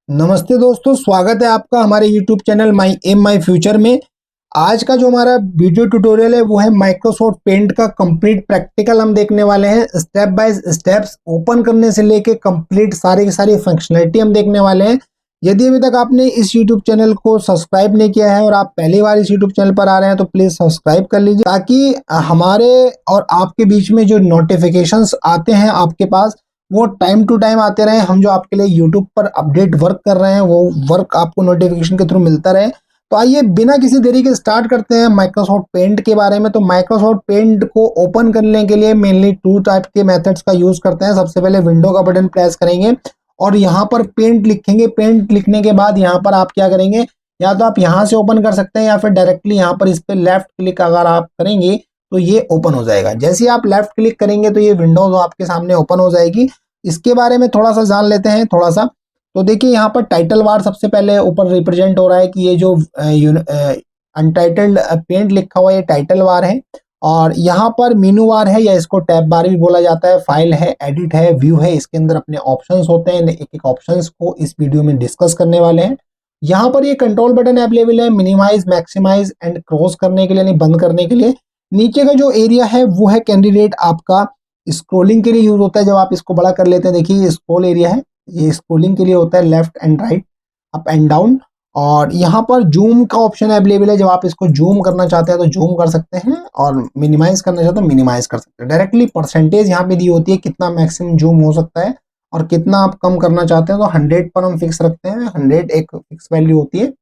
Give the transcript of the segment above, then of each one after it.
नमस्ते दोस्तों, स्वागत है आपका हमारे YouTube channel my M my future में। आज का जो हमारा वीडियो ट्यूटोरियल है वो है माइक्रोसॉफ्ट पेंट का कंप्लीट प्रैक्टिकल हम देखने वाले हैं। स्टेप बाय स्टेप्स ओपन करने से लेके कंप्लीट सारी की सारी फंक्शनलिटी हम देखने वाले हैं। यदि अभी तक आपने इस YouTube चैनल को सब्सक्राइब नहीं किया है और आप पहली बार इस YouTube चैनल पर आ रहे हैं तो प्लीज़ सब्सक्राइब कर लीजिए, ताकि हमारे और आपके बीच में जो नोटिफिकेशंस आते हैं आपके पास वो टाइम टू टाइम आते रहे। हम जो आपके लिए YouTube पर अपडेट वर्क कर रहे हैं वो वर्क आपको नोटिफिकेशन के थ्रू मिलता रहे। तो आइए बिना किसी देरी के स्टार्ट करते हैं माइक्रोसॉफ्ट पेंट के बारे में। तो माइक्रोसॉफ्ट पेंट को ओपन करने के लिए मेनली टू टाइप के मेथड्स का यूज करते हैं। सबसे पहले विंडो का बटन प्रेस करेंगे और यहाँ पर पेंट लिखेंगे। पेंट लिखने के बाद यहाँ पर आप क्या करेंगे, या तो आप यहाँ से ओपन कर सकते हैं या फिर डायरेक्टली यहाँ पर इस पर लेफ्ट क्लिक अगर आप करेंगे तो ये ओपन हो जाएगा। जैसे ही आप लेफ्ट क्लिक करेंगे तो ये विंडोज आपके सामने ओपन हो जाएगी। इसके बारे में थोड़ा सा जान लेते हैं थोड़ा सा। तो देखिए यहाँ पर टाइटल बार सबसे पहले ऊपर रिप्रेजेंट हो रहा है कि ये जो अनटाइटल्ड पेंट लिखा हुआ है ये टाइटल बार है। और यहाँ पर मेनू बार है या इसको टैब बार भी बोला जाता है। फाइल है, एडिट है, व्यू है, इसके अंदर अपने ऑप्शंस होते हैं। एक एक ऑप्शंस को इस वीडियो में डिस्कस करने वाले हैं। यहाँ पर ये कंट्रोल बटन अवेलेबल है मिनिमाइज, मैक्सिमाइज एंड क्रॉस करने के लिए, नहीं बंद करने के लिए। नीचे का जो एरिया है वो है कैंडिडेट आपका स्क्रोलिंग के लिए यूज होता है। जब आप इसको बड़ा कर लेते हैं, देखिए ये स्क्रोल एरिया है, ये स्क्रोलिंग के लिए होता है, left and right, up and down. और यहाँ पर जूम का ऑप्शन अवेलेबल है। जब आप इसको जूम करना चाहते हैं तो जूम कर सकते हैं और मिनिमाइज करना चाहते हैं मिनिमाइज कर सकते हैं। डायरेक्टली परसेंटेज यहाँ पे दी होती है कितना मैक्सिमम जूम हो सकता है और कितना आप कम करना चाहते हैं। तो 100 पर हम फिक्स रखते हैं, 100 एक फिक्स वैल्यू होती है।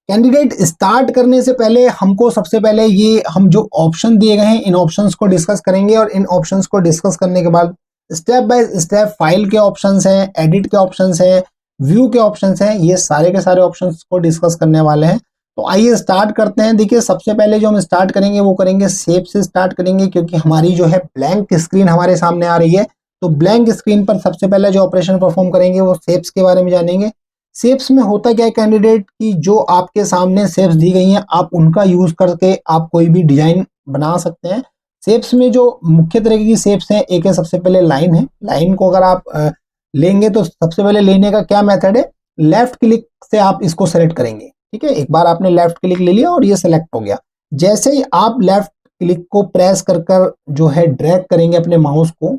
कैंडिडेट स्टार्ट करने से पहले हमको सबसे पहले ये हम जो ऑप्शन दिए गए हैं इन ऑप्शंस को डिस्कस करेंगे और इन ऑप्शंस को डिस्कस करने के बाद स्टेप बाय स्टेप फाइल के ऑप्शंस हैं, एडिट के ऑप्शंस हैं, व्यू के ऑप्शंस हैं, ये सारे के सारे ऑप्शंस को डिस्कस करने वाले हैं। तो आइए स्टार्ट करते हैं। देखिए सबसे पहले जो हम स्टार्ट करेंगे वो करेंगे शेप से स्टार्ट करेंगे, क्योंकि हमारी जो है ब्लैंक स्क्रीन हमारे सामने आ रही है। तो ब्लैंक स्क्रीन पर सबसे पहले जो ऑपरेशन परफॉर्म करेंगे वो शेप्स के बारे में जानेंगे। शेप्स में होता क्या है कैंडिडेट की, जो आपके सामने शेप्स दी गई हैं आप उनका यूज करके आप कोई भी डिजाइन बना सकते हैं। शेप्स में जो मुख्य तरीके की शेप्स हैं, एक है सबसे पहले लाइन है। लाइन को अगर आप लेंगे तो सबसे पहले लेने का क्या मेथड है, लेफ्ट क्लिक से आप इसको सेलेक्ट करेंगे। ठीक है, एक बार आपने लेफ्ट क्लिक ले लिया और ये सेलेक्ट हो गया। जैसे ही आप लेफ्ट क्लिक को प्रेस कर कर जो है ड्रैग करेंगे अपने माउस को,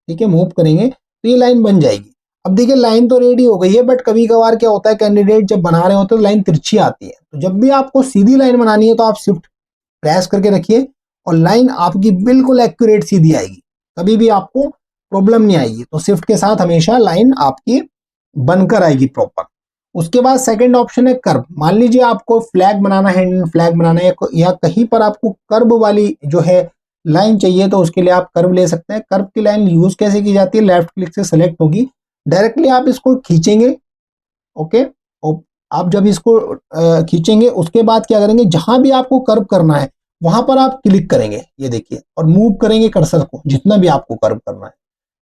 ठीक है, मूव करेंगे तो ये लाइन बन जाएगी। अब देखिए लाइन तो रेडी हो गई है, बट कभी कभार क्या होता है कैंडिडेट जब बना रहे होते हैं तो लाइन तिरछी आती है। तो जब भी आपको सीधी लाइन बनानी है तो आप शिफ्ट प्रेस करके रखिए और लाइन आपकी बिल्कुल एक्यूरेट सीधी आएगी, कभी भी आपको प्रॉब्लम नहीं आएगी। तो शिफ्ट के साथ हमेशा लाइन आपकी बनकर आएगी प्रॉपर। उसके बाद सेकंड ऑप्शन है कर्व। मान लीजिए आपको फ्लैग बनाना है, इंडियन फ्लैग बनाना है, या कहीं पर आपको कर्व वाली जो है लाइन चाहिए तो उसके लिए आप कर्व ले सकते हैं। कर्व की लाइन यूज कैसे की जाती है, लेफ्ट क्लिक से सेलेक्ट होगी, डायरेक्टली आप इसको खींचेंगे। ओके, और आप जब इसको खींचेंगे उसके बाद क्या करेंगे, जहां भी आपको कर्व करना है वहां पर आप क्लिक करेंगे, ये देखिए, और मूव करेंगे कर्सर को जितना भी आपको कर्व करना है,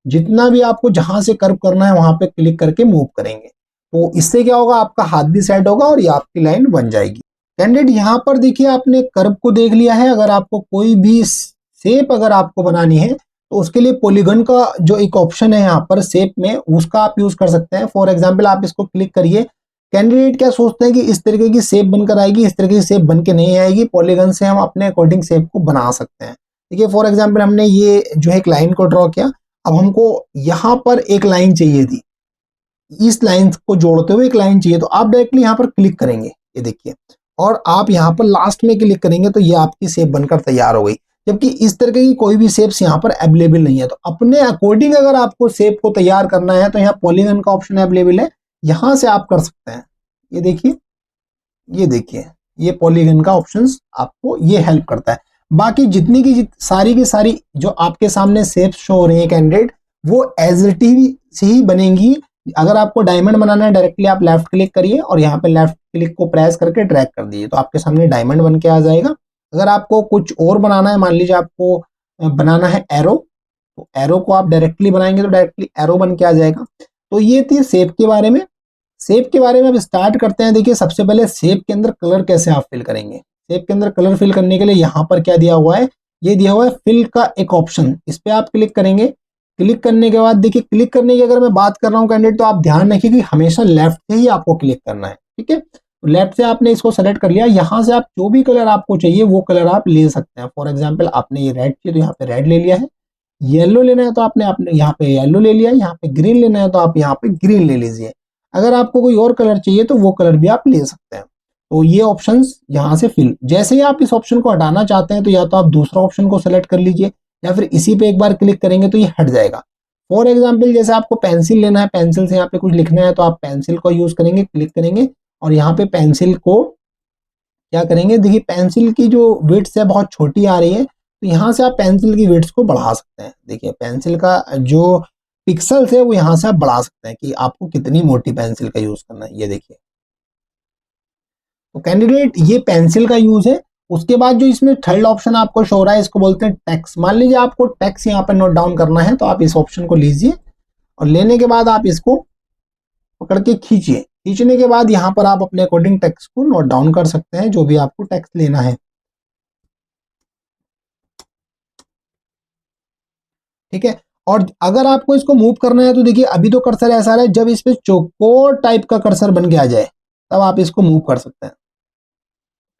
जितना भी आपको जहां से कर्व करना है वहां पे क्लिक करके मूव करेंगे। तो इससे क्या होगा, आपका हाथ भी सेट होगा और ये आपकी लाइन बन जाएगी। कैंडिडेट यहाँ पर देखिए आपने कर्व को देख लिया है। अगर आपको कोई भी शेप अगर आपको बनानी है तो उसके लिए पॉलीगन का जो एक ऑप्शन है यहाँ पर शेप में, उसका आप यूज कर सकते हैं। फॉर एग्जांपल आप इसको क्लिक करिए। कैंडिडेट क्या सोचते हैं कि इस तरीके की शेप बनकर आएगी, इस तरीके की शेप बन के नहीं आएगी। पॉलीगन से हम अपने अकॉर्डिंग शेप को बना सकते हैं। देखिए फॉर एग्जांपल हमने ये जो है एक लाइन को ड्रॉ किया, अब हमको यहाँ पर एक लाइन चाहिए थी, इस लाइन को जोड़ते हुए एक लाइन चाहिए, तो आप डायरेक्टली यहाँ पर क्लिक करेंगे, ये देखिए, और आप यहाँ पर लास्ट में क्लिक करेंगे तो ये आपकी शेप बनकर तैयार हो गई। जबकि इस तरह की कोई भी शेप्स यहाँ पर अवेलेबल नहीं है। तो अपने अकॉर्डिंग अगर आपको शेप को तैयार करना है तो यहाँ पॉलीगन का ऑप्शन अवेलेबल है, यहाँ से आप कर सकते हैं। ये देखिए, ये देखिए, ये पॉलीगन का ऑप्शन आपको ये हेल्प करता है। बाकी जितनी की सारी की सारी जो आपके सामने शेप्स शो हो रही है कैंडिडेट, वो एज इट इज ही बनेंगी। अगर आपको डायमंड बनाना है डायरेक्टली आप लेफ्ट क्लिक करिए और यहाँ पे लेफ्ट क्लिक को प्रेस करके ड्रैग कर दीजिए तो आपके सामने डायमंड बन के आ जाएगा। अगर आपको कुछ और बनाना है, मान लीजिए आपको बनाना है एरो, तो एरो को आप डायरेक्टली बनाएंगे तो डायरेक्टली एरो बन के आ जाएगा। तो ये थी शेप के बारे में। शेप के बारे में अब स्टार्ट करते हैं। देखिए सबसे पहले शेप के अंदर कलर कैसे आप फिल करेंगे। शेप के अंदर कलर फिल करने के लिए यहाँ पर क्या दिया हुआ है, ये दिया हुआ है फिल का एक ऑप्शन, इस पे आप क्लिक करेंगे। क्लिक करने के बाद देखिए, क्लिक करने की अगर मैं बात कर रहा हूँ कैंडिडेट, तो आप ध्यान रखिए कि हमेशा लेफ्ट से ही आपको क्लिक करना है, ठीक है। लेफ्ट से आपने इसको सेलेक्ट कर लिया, यहाँ से आप जो भी कलर आपको चाहिए वो कलर आप ले सकते हैं। फॉर एग्जाम्पल आपने ये रेड चाहिए तो यहाँ पे रेड ले लिया है, येलो लेना है तो आपने आपने यहाँ पे येलो ले लिया, यहाँ पे ग्रीन लेना है तो आप यहाँ पे ग्रीन ले लीजिए। अगर आपको कोई और कलर चाहिए तो वो कलर भी आप ले सकते हैं। तो ये ऑप्शंस यहाँ से फिल, जैसे ही आप इस ऑप्शन को हटाना चाहते हैं तो या तो आप दूसरा ऑप्शन को सेलेक्ट कर लीजिए या फिर इसी पे एक बार क्लिक करेंगे तो ये हट जाएगा। फॉर एग्जाम्पल जैसे आपको पेंसिल लेना है, पेंसिल से यहाँ पे कुछ लिखना है तो आप पेंसिल को यूज करेंगे, क्लिक करेंगे और यहाँ पे पेंसिल को क्या करेंगे, देखिए पेंसिल की जो विड्थ है बहुत छोटी आ रही है, तो यहाँ से आप पेंसिल की विड्थ को बढ़ा सकते हैं। देखिए पेंसिल का जो पिक्सल्स है वो यहाँ से आप बढ़ा सकते हैं कि आपको कितनी मोटी पेंसिल का यूज करना है। ये देखिए, तो कैंडिडेट ये पेंसिल का यूज है। उसके बाद जो इसमें थर्ड ऑप्शन आपको शो हो रहा है, इसको बोलते हैं टेक्स्ट। मान लीजिए आपको टेक्स्ट यहाँ पर नोट डाउन करना है तो आप इस ऑप्शन को लीजिए और लेने के बाद आप इसको पकड़ के खींचिए। खींचने के बाद यहाँ पर आप अपने अकॉर्डिंग टेक्स्ट को नोट डाउन कर सकते हैं, जो भी आपको टेक्स्ट लेना है, ठीक है। और अगर आपको इसको मूव करना है तो देखिए अभी तो कर्सर ऐसा है, जब इस पे चौकोर टाइप का कर्सर बन के आ जाए तब आप इसको मूव कर सकते हैं।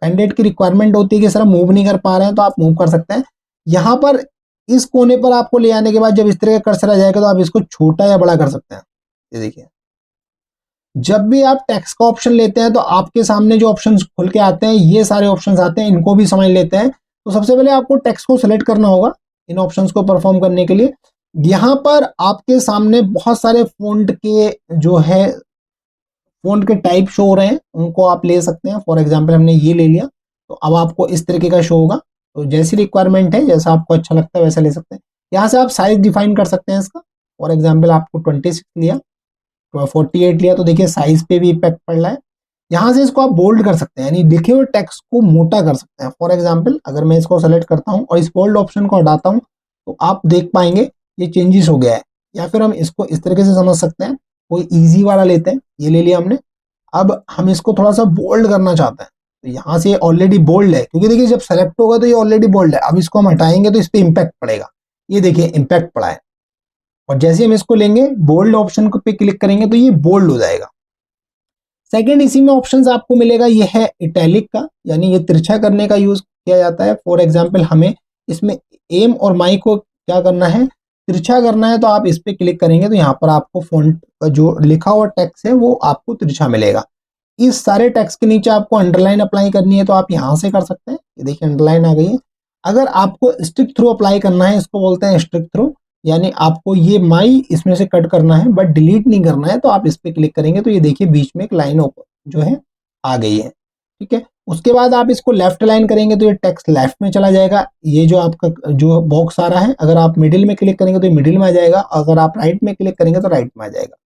कैंडिडेट की रिक्वायरमेंट होती है कि सर मूव नहीं कर पा रहे हैं तो आप मूव कर सकते हैं। यहाँ पर इस कोने पर आपको ले आने के बाद जब इस तरह का कर्सर आ जाएगा तो आप इसको छोटा या बड़ा कर सकते हैं। ये देखिए, जब भी आप टेक्स्ट का ऑप्शन लेते हैं तो आपके सामने जो ऑप्शंस खुल के आते हैं, ये सारे ऑप्शंस आते हैं, इनको भी समझ लेते हैं। तो सबसे पहले आपको टेक्स्ट को सिलेक्ट करना होगा इन ऑप्शंस को परफॉर्म करने के लिए। यहाँ पर आपके सामने बहुत सारे फ़ॉन्ट के जो है फ़ॉन्ट के टाइप शो हो रहे हैं, उनको आप ले सकते हैं। फॉर एग्जांपल हमने ये ले लिया तो अब आपको इस तरीके का शो होगा। तो जैसी रिक्वायरमेंट है, जैसा आपको अच्छा लगता है वैसा ले सकते हैं। यहाँ से आप साइज डिफाइन कर सकते हैं इसका। फॉर एग्जाम्पल आपको 26 लिया, 48 लिया, तो देखिए साइज पे भी इफेक्ट पड़ रहा है। यहाँ से इसको आप बोल्ड कर सकते हैं, यानी लिखे हुए टेक्स्ट को मोटा कर सकते हैं। फॉर एग्जांपल अगर मैं इसको सेलेक्ट करता हूँ और इस बोल्ड ऑप्शन को हटाता हूँ तो आप देख पाएंगे ये चेंजेस हो गया है। या फिर हम इसको इस तरीके से समझ सकते हैं, कोई इजी वाला लेते हैं, ये ले लिया हमने। अब हम इसको थोड़ा सा बोल्ड करना चाहते हैं तो यहाँ से ऑलरेडी बोल्ड है, क्योंकि देखिए जब सेलेक्ट होगा तो ये ऑलरेडी बोल्ड है। अब इसको हम हटाएंगे तो इस पर इम्पैक्ट पड़ेगा। ये देखिए इम्पैक्ट पड़ा है। और जैसे हम इसको लेंगे, बोल्ड ऑप्शन पे क्लिक करेंगे तो ये बोल्ड हो जाएगा। सेकंड इसी में ऑप्शंस आपको मिलेगा, ये है इटैलिक का, यानी ये तिरछा करने का यूज किया जाता है। फॉर एग्जांपल हमें इसमें एम और माई को क्या करना है, तिरछा करना है, तो आप इस पे क्लिक करेंगे तो यहाँ पर आपको फॉन्ट का जो लिखा हुआ टेक्स्ट है वो आपको तिरछा मिलेगा। इस सारे टेक्स्ट के नीचे आपको अंडरलाइन अप्लाई करनी है तो आप यहाँ से कर सकते हैं। ये देखिए अंडरलाइन आ गई है। अगर आपको स्ट्रिक थ्रू अप्लाई करना है, इसको बोलते हैं स्ट्रिक थ्रू, यानी आपको ये माई इसमें से कट करना है बट डिलीट नहीं करना है, तो आप इस पे क्लिक करेंगे तो ये देखिए बीच में एक लाइन जो है आ गई है, ठीक है। उसके बाद आप इसको लेफ्ट लाइन करेंगे तो ये टेक्स्ट लेफ्ट में चला जाएगा। ये जो आपका जो बॉक्स आ रहा है, अगर आप मिडिल में क्लिक करेंगे तो ये मिडिल में आ जाएगा, अगर आप राइट में क्लिक करेंगे तो राइट में आ जाएगा।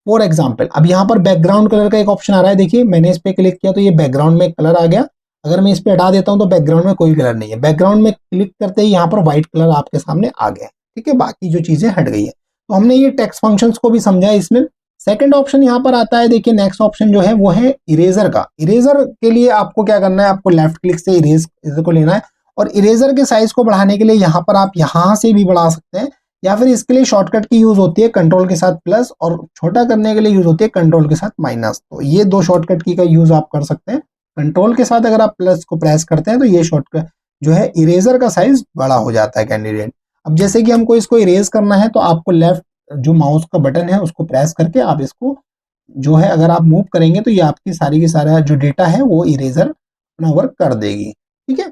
फॉर एग्जाम्पल अब यहाँ पर बैकग्राउंड कलर का एक ऑप्शन आ रहा है, देखिए मैंने इस पे क्लिक किया तो ये बैकग्राउंड में कलर आ गया। अगर मैं इस पे हटा देता हूँ तो बैकग्राउंड में कोई कलर नहीं है। बैकग्राउंड में क्लिक करते ही यहाँ पर व्हाइट कलर आपके सामने आ गया, ठीक है। बाकी जो चीजें हट गई है। तो हमने ये टेक्स्ट फंक्शंस को भी समझा इसमें। सेकंड ऑप्शन यहाँ पर आता है, देखिए नेक्स्ट ऑप्शन जो है वो है इरेजर का। इरेजर के लिए आपको क्या करना है, आपको लेफ्ट क्लिक से इरेजर को लेना है और इरेजर के साइज को बढ़ाने के लिए यहाँ पर आप यहाँ से भी बढ़ा सकते हैं, या फिर इसके लिए शॉर्टकट की यूज होती है कंट्रोल के साथ प्लस, और छोटा करने के लिए यूज होती है कंट्रोल के साथ माइनस। तो ये दो शॉर्टकट की का यूज आप कर सकते हैं। कंट्रोल के साथ अगर आप प्लस को प्रेस करते हैं तो ये शॉर्टकट जो है इरेजर का साइज बड़ा हो जाता है कैंडिडेट। अब जैसे कि हमको इसको इरेज करना है तो आपको लेफ्ट जो माउस का बटन है उसको प्रेस करके आप इसको जो है अगर आप मूव करेंगे तो ये आपकी सारी की सारा जो डेटा है वो इरेजर अपना वर्क कर देगी, ठीक है।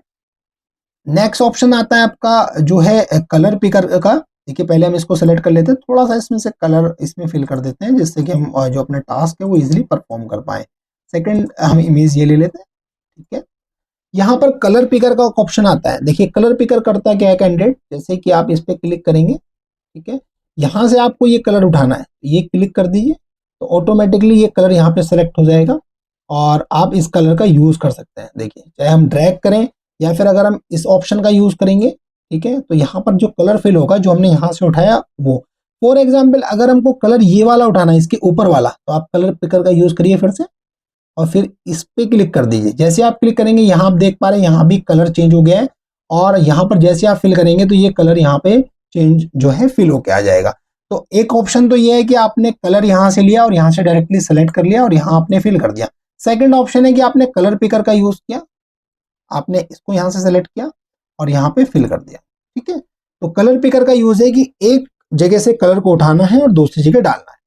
नेक्स्ट ऑप्शन आता है आपका जो है कलर पिकर का। देखिए पहले हम इसको सेलेक्ट कर लेते हैं, थोड़ा सा इसमें से कलर इसमें फिल कर देते हैं जिससे कि हम जो अपना टास्क है वो इजीली परफॉर्म कर पाए। सेकंड हम इमेज ये ले लेते हैं, ठीक है। यहाँ पर कलर पिकर का ऑप्शन आता है। देखिए कलर पिकर करता क्या है कैंडिडेट, जैसे कि आप इस पे क्लिक करेंगे, ठीक है, यहाँ से आपको ये कलर उठाना है, ये क्लिक कर दीजिए तो ऑटोमेटिकली ये कलर यहाँ पे सेलेक्ट हो जाएगा और आप इस कलर का यूज कर सकते हैं। देखिए चाहे हम ड्रैग करें या फिर अगर हम इस ऑप्शन का यूज करेंगे, ठीक है, तो यहाँ पर जो कलर फिल होगा जो हमने यहाँ से उठाया वो। फॉर एग्जाम्पल अगर हमको कलर ये वाला उठाना है, इसके ऊपर वाला, तो आप कलर पिकर का यूज करिए फिर से और फिर इस पे क्लिक कर दीजिए। जैसे आप क्लिक करेंगे यहाँ आप देख पा रहे हैं यहाँ भी कलर चेंज हो गया है, और यहाँ पर जैसे आप फिल करेंगे तो ये कलर यहाँ पे चेंज जो है फिल होके आ जाएगा। तो एक ऑप्शन तो ये है कि आपने कलर यहाँ से लिया और यहाँ से डायरेक्टली सेलेक्ट कर लिया और यहाँ आपने फिल कर दिया। सेकंड ऑप्शन है कि आपने कलर पिकर का यूज किया, आपने इसको यहाँ से सेलेक्ट किया और यहाँ पे फिल कर दिया। ठीक है, तो कलर पिकर का यूज है कि एक जगह से कलर को उठाना है और दूसरी जगह डालना है।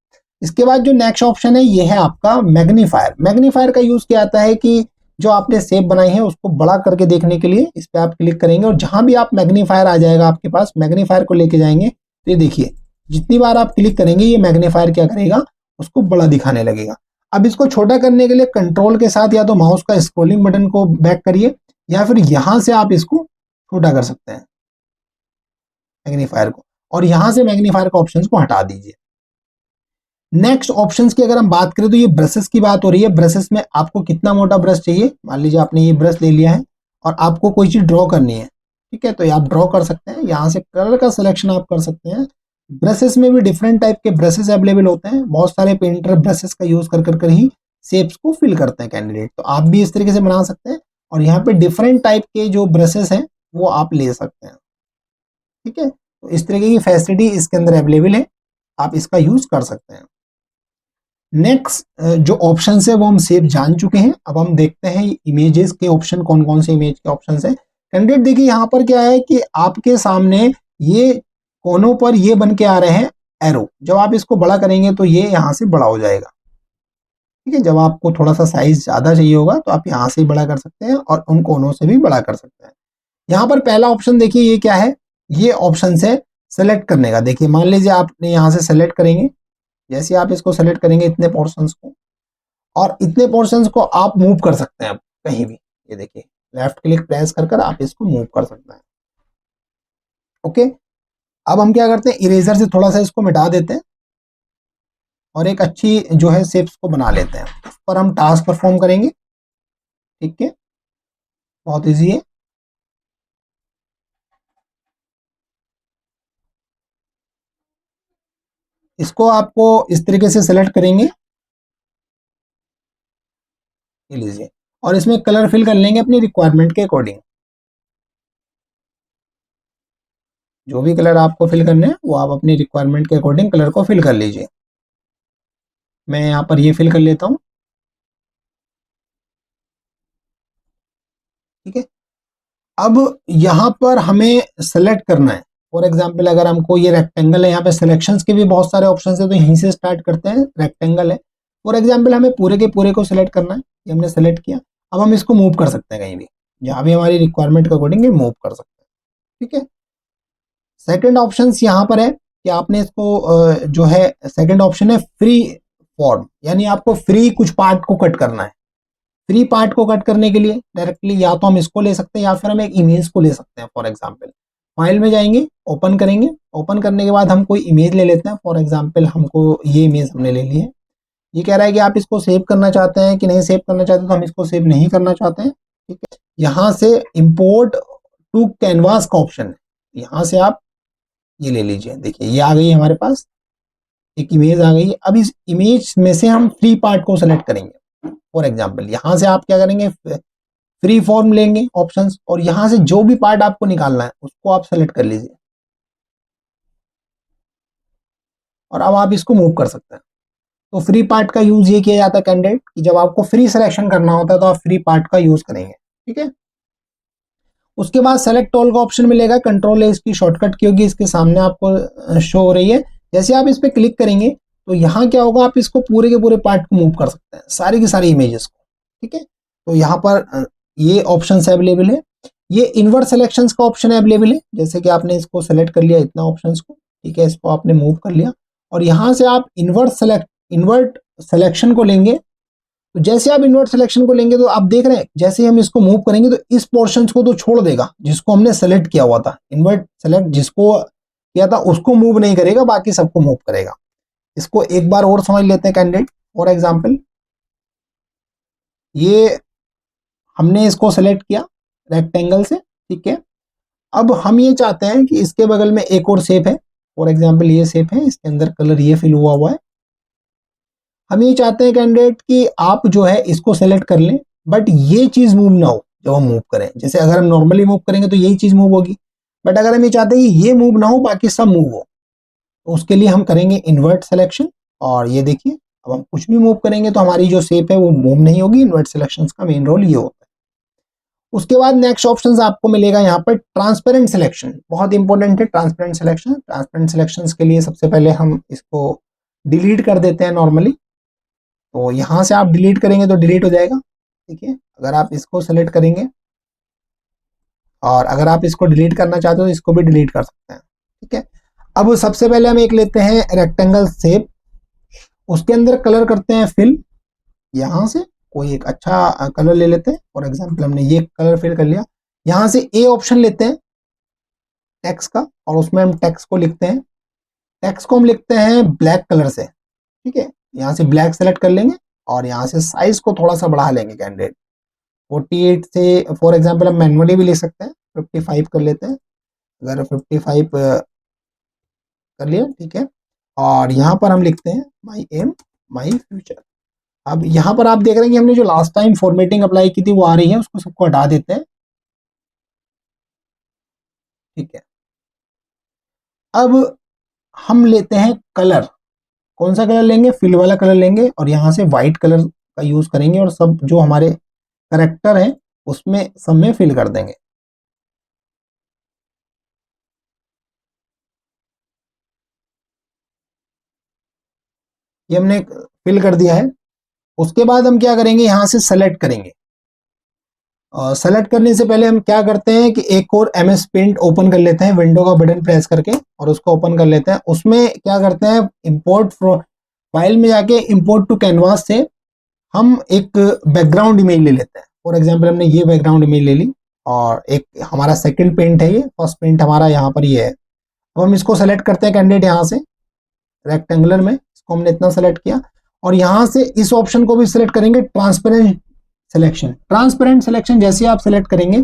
इसके बाद जो नेक्स्ट ऑप्शन है ये है आपका मैग्नीफायर। मैग्नीफायर का यूज क्या आता है कि जो आपने शेप बनाई है उसको बड़ा करके देखने के लिए इस पे आप क्लिक करेंगे और जहां भी आप मैग्नीफायर आ जाएगा आपके पास, मैग्नीफायर को लेके जाएंगे तो ये देखिए जितनी बार आप क्लिक करेंगे ये मैग्नीफायर क्या करेगा, उसको बड़ा दिखाने लगेगा। अब इसको छोटा करने के लिए कंट्रोल के साथ या तो माउस का स्क्रोलिंग बटन को बैक करिए या फिर यहां से आप इसको छोटा कर सकते हैं मैग्नीफायर को, और यहां से मैग्नीफायर का ऑप्शन को हटा दीजिए। नेक्स्ट ऑप्शंस की अगर हम बात करें तो ये ब्रशेस की बात हो रही है। ब्रशेस में आपको कितना मोटा ब्रश चाहिए, मान लीजिए आपने ये ब्रश ले लिया है और आपको कोई चीज ड्रॉ करनी है, ठीक है, तो ये आप ड्रॉ कर सकते हैं। यहाँ से कलर का सिलेक्शन आप कर सकते हैं। ब्रशेस में भी डिफरेंट टाइप के ब्रशेस अवेलेबल होते हैं। बहुत सारे पेंटर ब्रशेस का यूज कर ही शेप्स को फिल करते हैं कैंडिडेट, तो आप भी इस तरीके से बना सकते हैं और यहाँ पे डिफरेंट टाइप के जो ब्रशेस हैं वो आप ले सकते हैं। ठीक है, तो इस तरीके की फैसिलिटी इसके अंदर अवेलेबल है, आप इसका यूज कर सकते हैं। नेक्स्ट जो ऑप्शन है वो हम सेव जान चुके हैं। अब हम देखते हैं इमेजेस के ऑप्शन, कौन कौन से इमेज के ऑप्शन है। कैंडिडेट देखिए यहाँ पर क्या है कि आपके सामने ये कोनों पर ये बन के आ रहे हैं एरो। जब आप इसको बड़ा करेंगे तो ये यहाँ से बड़ा हो जाएगा। ठीक है, जब आपको थोड़ा सा साइज ज्यादा चाहिए होगा तो आप यहाँ से बड़ा कर सकते हैं और उन कोनों से भी बड़ा कर सकते हैं। यहाँ पर पहला ऑप्शन देखिए ये क्या है, ये ऑप्शन है सेलेक्ट करने का। देखिए मान लीजिए आपने यहाँ से सेलेक्ट करेंगे, जैसे आप इसको सेलेक्ट करेंगे इतने पोर्शंस को, और इतने पोर्शंस को आप मूव कर सकते हैं कहीं भी। ये देखिए लेफ्ट क्लिक प्रेस कर आप इसको मूव कर सकते हैं। ओके, अब हम क्या करते हैं, इरेजर से थोड़ा सा इसको मिटा देते हैं और एक अच्छी जो है शेप्स को बना लेते हैं। उस पर हम टास्क परफॉर्म करेंगे। ठीक है, बहुत इजी है। इसको आपको इस तरीके से सेलेक्ट करेंगे, ये लीजिए, और इसमें कलर फिल कर लेंगे अपनी रिक्वायरमेंट के अकॉर्डिंग। जो भी कलर आपको फिल करने हैं वो आप अपनी रिक्वायरमेंट के अकॉर्डिंग कलर को फिल कर लीजिए। मैं यहाँ पर ये फिल कर लेता हूँ। ठीक है, अब यहाँ पर हमें सेलेक्ट करना है। फॉर एग्जाम्पल अगर हमको ये रेक्टेंगल है, यहाँ पे सिलेक्शंस के भी बहुत सारे ऑप्शन है, तो यहीं से स्टार्ट करते हैं। रेक्टेंगल है, फॉर एग्जाम्पल हमें पूरे के पूरे को सिलेक्ट करना है, ये हमने सेलेक्ट किया। अब हम इसको मूव कर सकते हैं कहीं भी, जहाँ भी हमारी रिक्वायरमेंट के अकॉर्डिंग मूव कर सकते हैं। ठीक है, सेकेंड ऑप्शन यहाँ पर है कि आपने इसको जो है सेकेंड ऑप्शन है फ्री फॉर्म, यानी आपको फ्री कुछ पार्ट को कट करना है। फ्री पार्ट को कट करने के लिए डायरेक्टली या तो हम इसको ले सकते हैं या फिर हम एक इमेज को ले सकते हैं। फॉर एग्जांपल फाइल में जाएंगे, ओपन करेंगे, ओपन करने के बाद हम कोई इमेज ले लेते हैं। फॉर एग्जांपल हमको ये इमेज हमने ले ली है। ये कह रहा है कि आप इसको सेव करना चाहते हैं कि नहीं सेव करना चाहते, तो हम इसको सेव नहीं करना चाहते हैं। ठीक है, यहाँ से इंपोर्ट टू कैनवास का ऑप्शन है, यहाँ से आप ये ले लीजिए। देखिए ये आ गई है हमारे पास, एक इमेज आ गई है। अब इस इमेज में से हम फ्री पार्ट को सेलेक्ट करेंगे। फॉर एग्जाम्पल यहां से आप क्या करेंगे, फ्री फॉर्म लेंगे ऑप्शंस, और यहां से जो भी पार्ट आपको निकालना है उसको आप सेलेक्ट कर लीजिए और अब आप इसको मूव कर सकते हैं। तो फ्री पार्ट का यूज ये किया जाता है कैंडिडेट कि जब आपको फ्री सिलेक्शन करना होता है तो आप फ्री पार्ट का यूज करेंगे। ठीक है, उसके बाद सेलेक्ट ऑल का ऑप्शन मिलेगा। कंट्रोल है इसकी शॉर्टकट की होगी, इसके सामने आपको शो हो रही है। जैसे आप इस पर क्लिक करेंगे तो यहाँ क्या होगा, आप इसको पूरे के पूरे पार्ट को मूव कर सकते हैं, सारी की सारी इमेजेस को। ठीक है, तो यहाँ पर ये ऑप्शन अवेलेबल है। ये इन्वर्ट सिलेक्शन का ऑप्शन अवेलेबल है, जैसे कि आपने इसको सेलेक्ट कर लिया इतना ऑप्शन को। ठीक है, इसको आपने मूव कर लिया और यहाँ से आप इन्वर्ट सिलेक्शन को लेंगे। तो जैसे आप इन्वर्ट सिलेक्शन को लेंगे तो आप देख रहे हैं जैसे हम इसको मूव करेंगे तो इस पोर्शन को तो छोड़ देगा जिसको हमने सेलेक्ट किया हुआ था। इन्वर्ट सेलेक्ट जिसको किया था उसको मूव नहीं करेगा, बाकी सबको मूव करेगा। इसको एक बार और समझ लेते हैं कैंडिडेट। फॉर एग्जाम्पल ये हमने इसको सेलेक्ट किया रेक्टेंगल से। ठीक है, अब हम ये चाहते हैं कि इसके बगल में एक और शेप है। फॉर एग्जाम्पल ये शेप है, इसके अंदर कलर ये फिल हुआ है। हम ये चाहते हैं कैंडिडेट कि आप जो है इसको सेलेक्ट कर लें, बट ये चीज मूव ना हो जब हम मूव करें। जैसे अगर हम नॉर्मली मूव करेंगे तो यही चीज मूव होगी, बट अगर हम ये चाहते हैं कि ये मूव ना हो बाकी सब मूव हो, तो उसके लिए हम करेंगे इन्वर्ट सिलेक्शन। और ये देखिए अब हम कुछ भी मूव करेंगे तो हमारी जो शेप है वो मूव नहीं होगी। इन्वर्ट सिलेक्शन का मेन रोल ये होता है। उसके बाद नेक्स्ट ऑप्शन आपको मिलेगा यहाँ पर ट्रांसपेरेंट सिलेक्शन। बहुत इंपॉर्टेंट है ट्रांसपेरेंट सिलेक्शन। ट्रांसपेरेंट सिलेक्शन के लिए सबसे पहले हम इसको डिलीट कर देते हैं नॉर्मली। तो यहाँ से आप डिलीट करेंगे तो डिलीट हो जाएगा। ठीक है, अगर आप इसको सेलेक्ट करेंगे और अगर आप इसको डिलीट करना चाहते हो तो इसको भी डिलीट कर सकते हैं। ठीक है, अब सबसे पहले हम एक लेते हैं रेक्टेंगल शेप, उसके अंदर कलर करते हैं फिल। यहां से कोई एक अच्छा कलर ले लेते हैं। फॉर एग्जांपल हमने ये कलर फिल कर लिया। यहां से ए ऑप्शन लेते हैं टेक्स्ट का और उसमें हम टेक्स्ट को लिखते हैं। टेक्स्ट को हम लिखते हैं ब्लैक कलर से। ठीक है, यहाँ से ब्लैक सेलेक्ट कर लेंगे और यहाँ से साइज को थोड़ा सा बढ़ा लेंगे कैंडिडेट 48 से। फॉर एग्जांपल हम मैनुअली भी लिख सकते हैं, 55 कर लेते हैं। अगर 55 कर लिया, ठीक है, और यहाँ पर हम लिखते हैं माई एम माई फ्यूचर। अब यहाँ पर आप देख रहे हैं कि हमने जो लास्ट टाइम फॉर्मेटिंग अप्लाई की थी वो आ रही है, उसको सबको हटा देते हैं। ठीक है, अब हम लेते हैं कलर। कौन सा कलर लेंगे? फिल वाला कलर लेंगे और यहाँ से व्हाइट कलर का यूज करेंगे और सब जो हमारे करेक्टर है उसमें सब में फिल कर देंगे। ये हमने फिल कर दिया है। उसके बाद हम क्या करेंगे, यहाँ से सेलेक्ट करेंगे। सेलेक्ट करने से पहले हम क्या करते हैं कि एक और MS पेंट ओपन कर लेते हैं, विंडो का बटन प्रेस करके और उसको ओपन कर लेते हैं। उसमें क्या करते हैं, इंपोर्ट फाइल में जाके इंपोर्ट टू कैनवास से हम एक बैकग्राउंड इमेज ले लेते हैं। फॉर एग्जांपल हमने ये बैकग्राउंड इमेज ले ली और एक हमारा सेकंड पेंट है, ये फर्स्ट पेंट हमारा यहाँ पर ये है। अब हम इसको सेलेक्ट करते हैं कैंडिडेट, यहाँ से रेक्टेंगुलर में इसको हमने इतना सेलेक्ट किया और यहाँ से इस ऑप्शन को भी सिलेक्ट करेंगे ट्रांसपेरेंट सिलेक्शन। ट्रांसपेरेंट सिलेक्शन जैसे आप सिलेक्ट करेंगे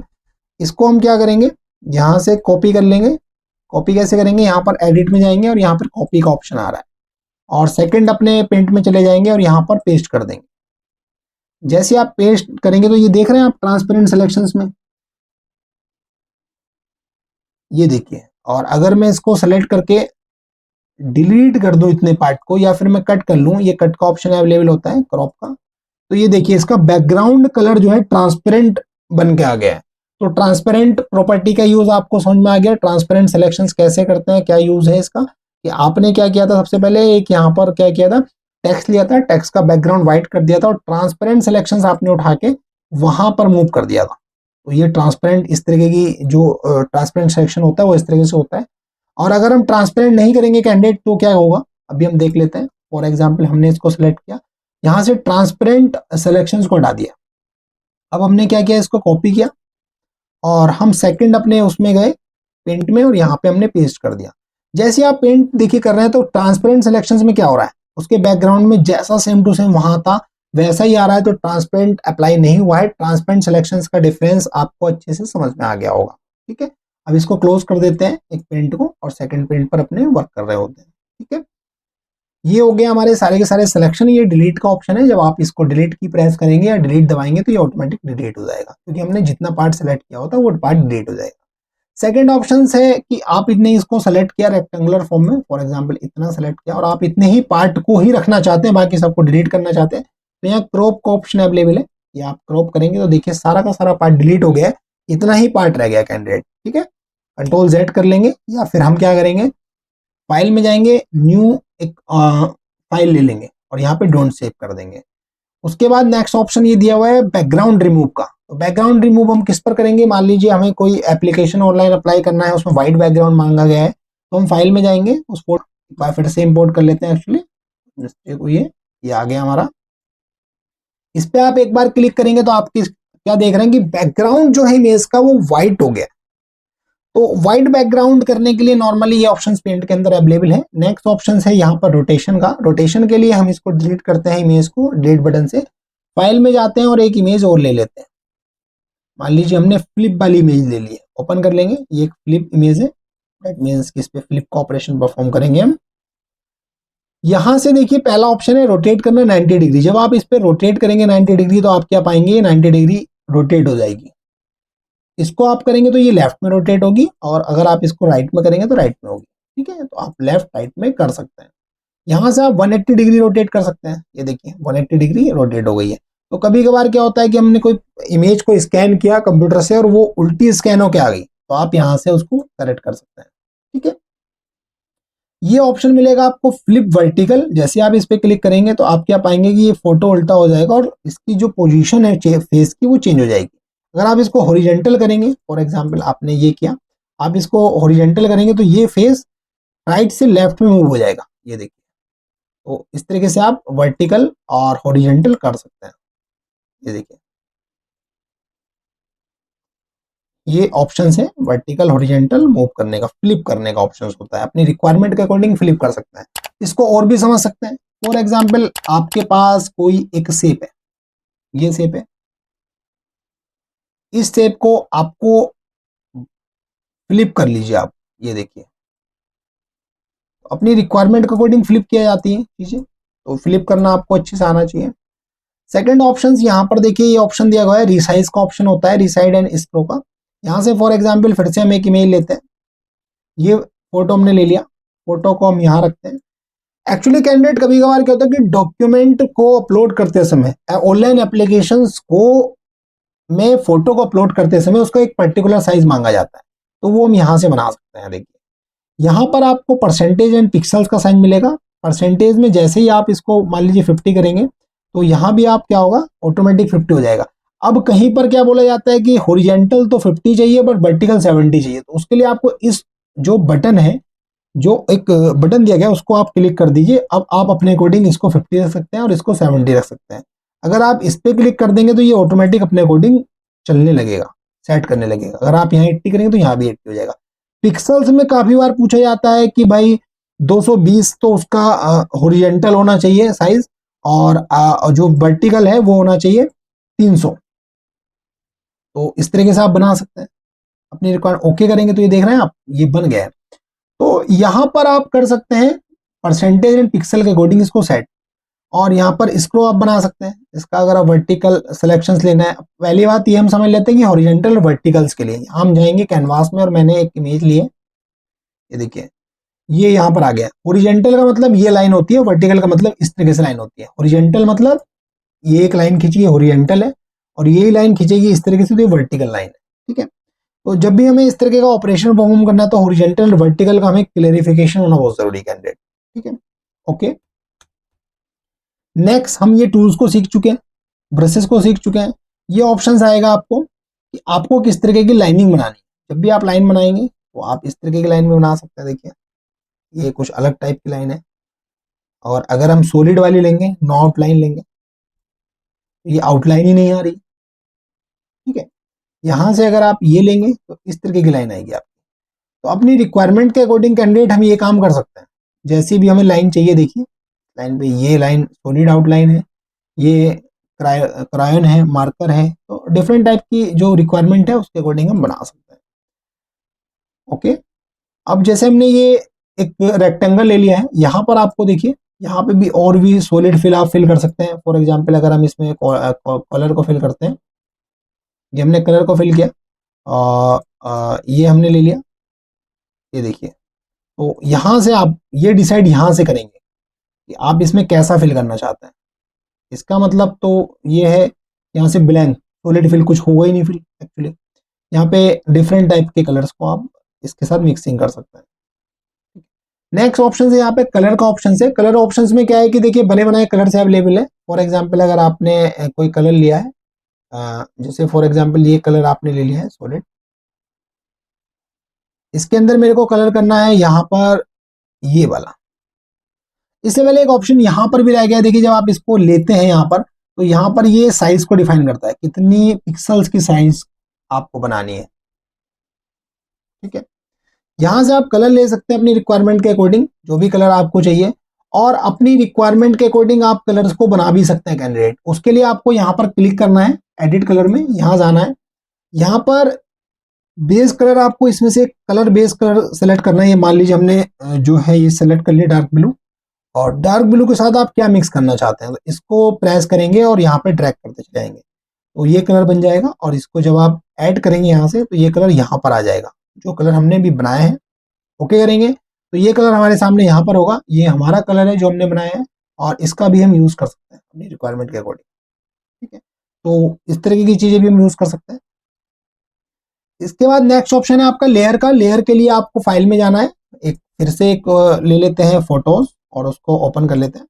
इसको हम क्या करेंगे, यहाँ से कॉपी कर लेंगे। कॉपी कैसे करेंगे, यहाँ पर एडिट में जाएंगे और यहाँ पर कॉपी का ऑप्शन आ रहा है और सेकंड अपने पेंट में चले जाएंगे और यहाँ पर पेस्ट कर देंगे। जैसे आप पेस्ट करेंगे तो ये देख रहे हैं आप ट्रांसपेरेंट सिलेक्शंस में, ये देखिए। और अगर मैं इसको सेलेक्ट करके डिलीट कर दूं इतने पार्ट को या फिर मैं कट कर लूं, ये कट का ऑप्शन अवेलेबल होता है क्रॉप का, तो ये देखिए इसका बैकग्राउंड कलर जो है ट्रांसपेरेंट बन के आ गया है। तो ट्रांसपेरेंट प्रॉपर्टी का यूज आपको समझ में आ गया। ट्रांसपेरेंट सिलेक्शंस कैसे करते हैं, क्या यूज है इसका, कि आपने क्या किया था, सबसे पहले एक यहाँ पर क्या किया था, टेक्स्ट लिया था, टेक्स्ट का बैकग्राउंड व्हाइट कर दिया था और ट्रांसपेरेंट सिलेक्शंस आपने उठा के वहां पर मूव कर दिया था। तो ये ट्रांसपेरेंट इस तरीके की जो ट्रांसपेरेंट सिलेक्शन होता है वो इस तरीके से होता है। और अगर हम ट्रांसपेरेंट नहीं करेंगे कैंडिडेट तो क्या होगा, अभी हम देख लेते हैं। फॉर एग्जाम्पल हमने इसको सिलेक्ट किया, यहां से ट्रांसपेरेंट सिलेक्शंस को हटा दिया। अब हमने क्या किया, इसको कॉपी किया और हम सेकंड अपने उसमें गए पेंट में और यहाँ पे हमने पेस्ट कर दिया। जैसे आप पेंट देखिए कर रहे हैं तो ट्रांसपेरेंट सिलेक्शंस में क्या हो रहा है, उसके बैकग्राउंड में जैसा सेम टू सेम वहां था वैसा ही आ रहा है, तो ट्रांसपेरेंट अप्लाई नहीं हुआ है। ट्रांसपेरेंट सिलेक्शंस का डिफरेंस आपको अच्छे से समझ में आ गया होगा। ठीक है, अब इसको क्लोज कर देते हैं एक पेंट को और सेकंड पेंट पर अपने वर्क कर रहे होते हैं। ठीक है, ये हो गया हमारे सारे के सारे सिलेक्शन। ये डिलीट का ऑप्शन है, जब आप इसको डिलीट की प्रेस करेंगे या डिलीट दबाएंगे तो ये ऑटोमेटिक डिलीट हो जाएगा, क्योंकि हमने जितना पार्ट सेलेक्ट किया होता है वो पार्ट डिलीट हो जाएगा। सेकंड ऑप्शन है कि आप इतने इसको सेलेक्ट किया रेक्टेंगुलर फॉर्म में, फॉर एग्जांपल इतना सेलेक्ट किया और आप इतने ही पार्ट को ही रखना चाहते हैं, बाकी सबको डिलीट करना चाहते हैं, तो यहाँ क्रॉप का ऑप्शन अवेलेबल है। ये आप क्रॉप करेंगे तो देखिए सारा का सारा पार्ट डिलीट हो गया है, इतना ही पार्ट रह गया कैंडिडेट। ठीक है, कंट्रोल Z कर लेंगे या फिर हम क्या करेंगे, फाइल में जाएंगे, न्यू एक फाइल ले लेंगे और यहाँ पे डोंट सेव कर देंगे। उसके बाद नेक्स्ट ऑप्शन ये दिया हुआ है बैकग्राउंड रिमूव का। तो बैकग्राउंड रिमूव हम किस पर करेंगे, मान लीजिए हमें कोई एप्लीकेशन ऑनलाइन अप्लाई करना है, उसमें व्हाइट बैकग्राउंड मांगा गया है, तो हम फाइल में जाएंगे, उस फोटो एक बार फिर से इंपोर्ट कर लेते हैं। एक्चुअली ये आ गया हमारा। इस पे आप एक बार क्लिक करेंगे तो आप क्या देख रहे हैं कि बैकग्राउंड जो है इमेज का वो व्हाइट हो गया। तो व्हाइट बैकग्राउंड करने के लिए नॉर्मली ये ऑप्शंस पेंट के अंदर अवेलेबल है। नेक्स्ट ऑप्शन है यहाँ पर रोटेशन का। रोटेशन के लिए हम इसको डिलीट करते हैं, इमेज को डिलीट बटन से फाइल में जाते हैं और एक इमेज और ले लेते हैं। मान लीजिए हमने फ्लिप वाली इमेज ले ली है, ओपन कर लेंगे, ये एक फ्लिप इमेज है, दैट मींस कि इस पे फ्लिप का ऑपरेशन परफॉर्म करेंगे हम। यहां से देखिए पहला ऑप्शन है रोटेट करना 90 डिग्री। जब आप इस पे रोटेट करेंगे 90 डिग्री तो आप क्या पाएंगे, 90 डिग्री रोटेट हो जाएगी। इसको आप करेंगे तो ये लेफ्ट में रोटेट होगी, और अगर आप इसको राइट में करेंगे तो राइट में होगी। ठीक है, तो आप लेफ्ट राइट में कर सकते हैं। यहाँ से आप 180 डिग्री रोटेट कर सकते हैं। ये देखिए 180 डिग्री रोटेट हो गई है। तो कभी कभार क्या होता है कि हमने कोई इमेज को स्कैन किया कंप्यूटर से और वो उल्टी स्कैन होके आ गई, तो आप यहाँ से उसको करेक्ट कर सकते हैं। ठीक है, ये ऑप्शन मिलेगा आपको फ्लिप वर्टिकल। जैसे आप इस पे क्लिक करेंगे तो आप क्या पाएंगे कि ये फोटो उल्टा हो जाएगा और इसकी जो पोजीशन है फेस की वो चेंज हो जाएगी। अगर आप इसको हॉरिजॉन्टल करेंगे, फॉर एग्जांपल आपने ये किया, आप इसको हॉरिजॉन्टल करेंगे तो ये फेस राइट से लेफ्ट में मूव हो जाएगा। ये देखिए, तो इस तरीके से आप वर्टिकल और हॉरिजॉन्टल कर सकते हैं। ये देखिए, ये ऑप्शन है वर्टिकल हॉरिजॉन्टल मूव करने का, फ्लिप करने का ऑप्शन होता है। अपनी रिक्वायरमेंट के अकॉर्डिंग फ्लिप कर सकते हैं। इसको और भी समझ सकते हैं। फॉर एग्जाम्पल आपके पास कोई एक शेप है, ये शेप है, इस शेप को आपको फ्लिप कर लीजिए आप। ये देखिए, अपनी रिक्वायरमेंट के अकॉर्डिंग फ्लिप किया जाती है चीजें, तो फ्लिप करना आपको अच्छे से आना चाहिए। सेकंड ऑप्शन यहाँ पर देखिए, ये ऑप्शन दिया गया है रिसाइज का ऑप्शन होता है, रिसाइड एंड स्क्रो का। यहाँ से फॉर एग्जाम्पल फिर से हम एक इमेज लेते हैं, ये फोटो हमने ले लिया, फोटो को हम यहाँ रखते हैं। एक्चुअली कैंडिडेट कभी कभार क्या होता है कि डॉक्यूमेंट को अपलोड करते समय, ऑनलाइन एप्लीकेशंस को में फोटो को अपलोड करते समय उसका एक पर्टिकुलर साइज मांगा जाता है, तो वो हम यहाँ से बना सकते हैं। देखिए यहाँ पर आपको परसेंटेज एंड पिक्सल्स का साइन मिलेगा। परसेंटेज में जैसे ही आप इसको मान लीजिए 50 करेंगे तो यहाँ भी आप क्या होगा, ऑटोमेटिक 50 हो जाएगा। अब कहीं पर क्या बोला जाता है कि हॉरिजॉन्टल तो 50 चाहिए बट वर्टिकल 70 चाहिए, तो उसके लिए आपको इस जो बटन है, जो एक बटन दिया गया उसको आप क्लिक कर दीजिए। अब आप अपने अकॉर्डिंग इसको 50 रख सकते हैं और इसको 70 रख सकते हैं। अगर आप इस पे क्लिक कर देंगे तो ये ऑटोमेटिक अपने अकॉर्डिंग चलने लगेगा, सेट करने लगेगा। अगर आप यहाँ 80 करेंगे तो यहाँ भी 80 हो जाएगा। पिक्सल्स में काफी बार पूछा जाता है कि भाई 220 तो उसका हॉरिजॉन्टल होना चाहिए साइज, और जो वर्टिकल है वो होना चाहिए 300। तो इस तरीके से आप बना सकते हैं। अपनी रिक्वायरमेंट ओके करेंगे तो ये देख रहे हैं आप, ये बन गया है। तो यहां पर आप कर सकते हैं परसेंटेज एंड पिक्सल के अकॉर्डिंग इसको सेट, और यहाँ पर स्क्रो आप बना सकते हैं। इसका अगर आप वर्टिकल सिलेक्शंस लेना है, पहली बात ये हम समझ लेते हैं कि हॉरिजॉन्टल और वर्टिकल्स के लिए हम जाएंगे कैनवास में, और मैंने एक इमेज ली है, ये देखिए ये यहाँ पर आ गया। हॉरिजॉन्टल का मतलब ये लाइन होती है, वर्टिकल का मतलब इस तरीके से लाइन होती है। हॉरिजॉन्टल मतलब ये एक लाइन खींची है, हॉरिजॉन्टल है, और ये लाइन खींचेगी इस तरीके से, तो ये वर्टिकल लाइन है। ठीक है, तो जब भी हमें इस तरीके का ऑपरेशन परफॉर्म करना है तो हॉरिजॉन्टल वर्टिकल का हमें क्लेरिफिकेशन होना बहुत जरूरी है कैंडिडेट। ठीक है, ओके। नेक्स्ट हम ये टूल्स को सीख चुके हैं, ब्रशेस को सीख चुके हैं। ये ऑप्शंस आएगा आपको कि आपको किस तरीके की लाइनिंग बनानी है। जब भी आप लाइन बनाएंगे तो आप इस तरीके की लाइन में बना सकते हैं। देखिए ये कुछ अलग टाइप की लाइन है, और अगर हम सॉलिड वाली लेंगे, नो आउटलाइन लेंगे, तो ये आउटलाइन ही नहीं आ रही। ठीक है, यहां से अगर आप ये लेंगे तो इस तरीके की लाइन आएगी आपकी। तो अपनी रिक्वायरमेंट के अकॉर्डिंग कैंडिडेट हम ये काम कर सकते हैं। जैसी भी हमें लाइन चाहिए, देखिए लाइन पे ये लाइन सॉलिड आउटलाइन है, ये क्रायन है, मार्कर है, तो डिफरेंट टाइप की जो रिक्वायरमेंट है उसके अकॉर्डिंग हम बना सकते हैं। ओके, अब जैसे हमने ये एक रेक्टेंगल ले लिया है, यहाँ पर आपको देखिए यहाँ पे भी और भी सॉलिड फिल आप फिल कर सकते हैं। फॉर एग्जांपल अगर हम इसमें कलर को फिल करते हैं, ये हमने कलर को फिल किया, ये हमने ले लिया, ये देखिए। तो यहाँ से आप ये डिसाइड यहाँ से करेंगे कि आप इसमें कैसा फिल करना चाहते हैं। इसका मतलब तो ये है यहाँ से ब्लैंक सॉलिड फिल कुछ होगा ही नहीं फिल एक्चुअली। यहाँ पे डिफरेंट टाइप के कलर्स को आप इसके साथ मिक्सिंग कर सकते हैं। नेक्स्ट ऑप्शन है यहाँ पे कलर का ऑप्शन है। कलर ऑप्शंस में क्या है कि देखिए बने बनाए कलर से अवेलेबल है। फॉर एग्जांपल अगर आपने कोई कलर लिया है, जैसे फॉर एग्जांपल ये कलर आपने ले लिया है सॉलिड, इसके अंदर मेरे को कलर करना है यहाँ पर ये वाला। इससे पहले एक ऑप्शन यहाँ पर भी रह गया, देखिए जब आप इसको लेते हैं यहाँ पर, तो यहाँ पर ये साइज को डिफाइन करता है, कितनी पिक्सल्स की साइज आपको बनानी है। ठीक है, यहां से आप कलर ले सकते हैं अपनी रिक्वायरमेंट के अकॉर्डिंग, जो भी कलर आपको चाहिए, और अपनी रिक्वायरमेंट के अकॉर्डिंग आप कलर्स को बना भी सकते हैं कैंडिडेट। उसके लिए आपको यहाँ पर क्लिक करना है, एडिट कलर में यहाँ जाना है, यहाँ पर बेस कलर आपको इसमें से कलर बेस कलर सेलेक्ट करना है। ये मान लीजिए हमने जो है ये सेलेक्ट कर लिया डार्क ब्लू, और डार्क ब्लू के साथ आप क्या मिक्स करना चाहते हैं, तो इसको प्रेस करेंगे और यहाँ पे ड्रैग करते चले जाएंगे। तो ये कलर बन जाएगा और इसको जब आप ऐड करेंगे यहाँ से तो ये कलर यहाँ पर आ जाएगा, जो कलर हमने भी बनाया है। ओके करेंगे तो ये कलर हमारे सामने यहाँ पर होगा, ये हमारा कलर है जो हमने बनाया है और इसका भी हम यूज कर सकते हैं अपनी रिक्वायरमेंट के अकॉर्डिंग। ठीक है, तो इस तरीके की चीजें भी हम यूज कर सकते हैं। इसके बाद नेक्स्ट ऑप्शन है आपका लेयर का। लेयर के लिए आपको फाइल में जाना है, एक फिर से एक ले लेते हैं फोटोज और उसको ओपन कर लेते हैं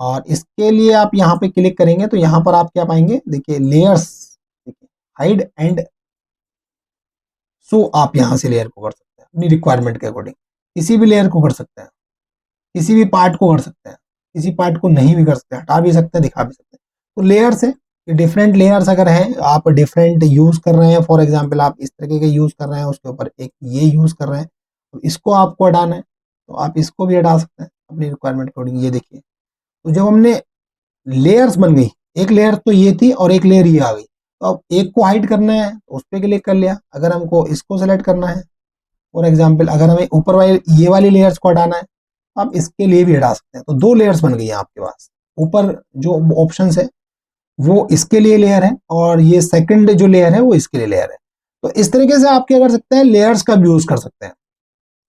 और इसके लिए आप यहाँ पे क्लिक करेंगे तो यहाँ पर आप क्या पाएंगे, देखिए लेयर्स, देखिए हाइड एंड शो। आप यहाँ से लेयर को कर सकते हैं अपनी रिक्वायरमेंट के अकॉर्डिंग, किसी भी लेयर को कर सकते हैं, किसी भी पार्ट को कर सकते हैं, किसी पार्ट को नहीं भी कर सकते, हटा भी सकते हैं, दिखा भी सकते हैं। तो लेयर्स है, डिफरेंट लेयर्स अगर हैं, आप डिफरेंट यूज कर रहे हैं, फॉर एग्जांपल आप इस तरीके के यूज कर रहे हैं, उसके ऊपर एक ये यूज कर रहे हैं, तो इसको आपको हटाना है तो आप इसको भी हटा सकते हैं अपनी रिक्वायरमेंट के अकॉर्डिंग। ये देखिए, तो जब हमने लेयर्स बन गई, एक लेयर तो ये थी और एक लेयर ये आ गई, तो अब एक को हाइड करना है तो उस पर क्लिक कर लिया। अगर हमको इसको सेलेक्ट करना है फॉर एग्जाम्पल, अगर हमें ऊपर वाली ये वाली लेयर्स को हटाना है आप इसके लिए भी हटा सकते हैं। तो दो लेयर्स बन गई हैं आपके पास, ऊपर जो ऑप्शन है वो इसके लिए लेयर है और ये सेकंड जो लेयर है वो इसके लिए लेयर है। तो इस तरीके से आप क्या कर सकते हैं, लेयर्स का भी यूज कर सकते हैं।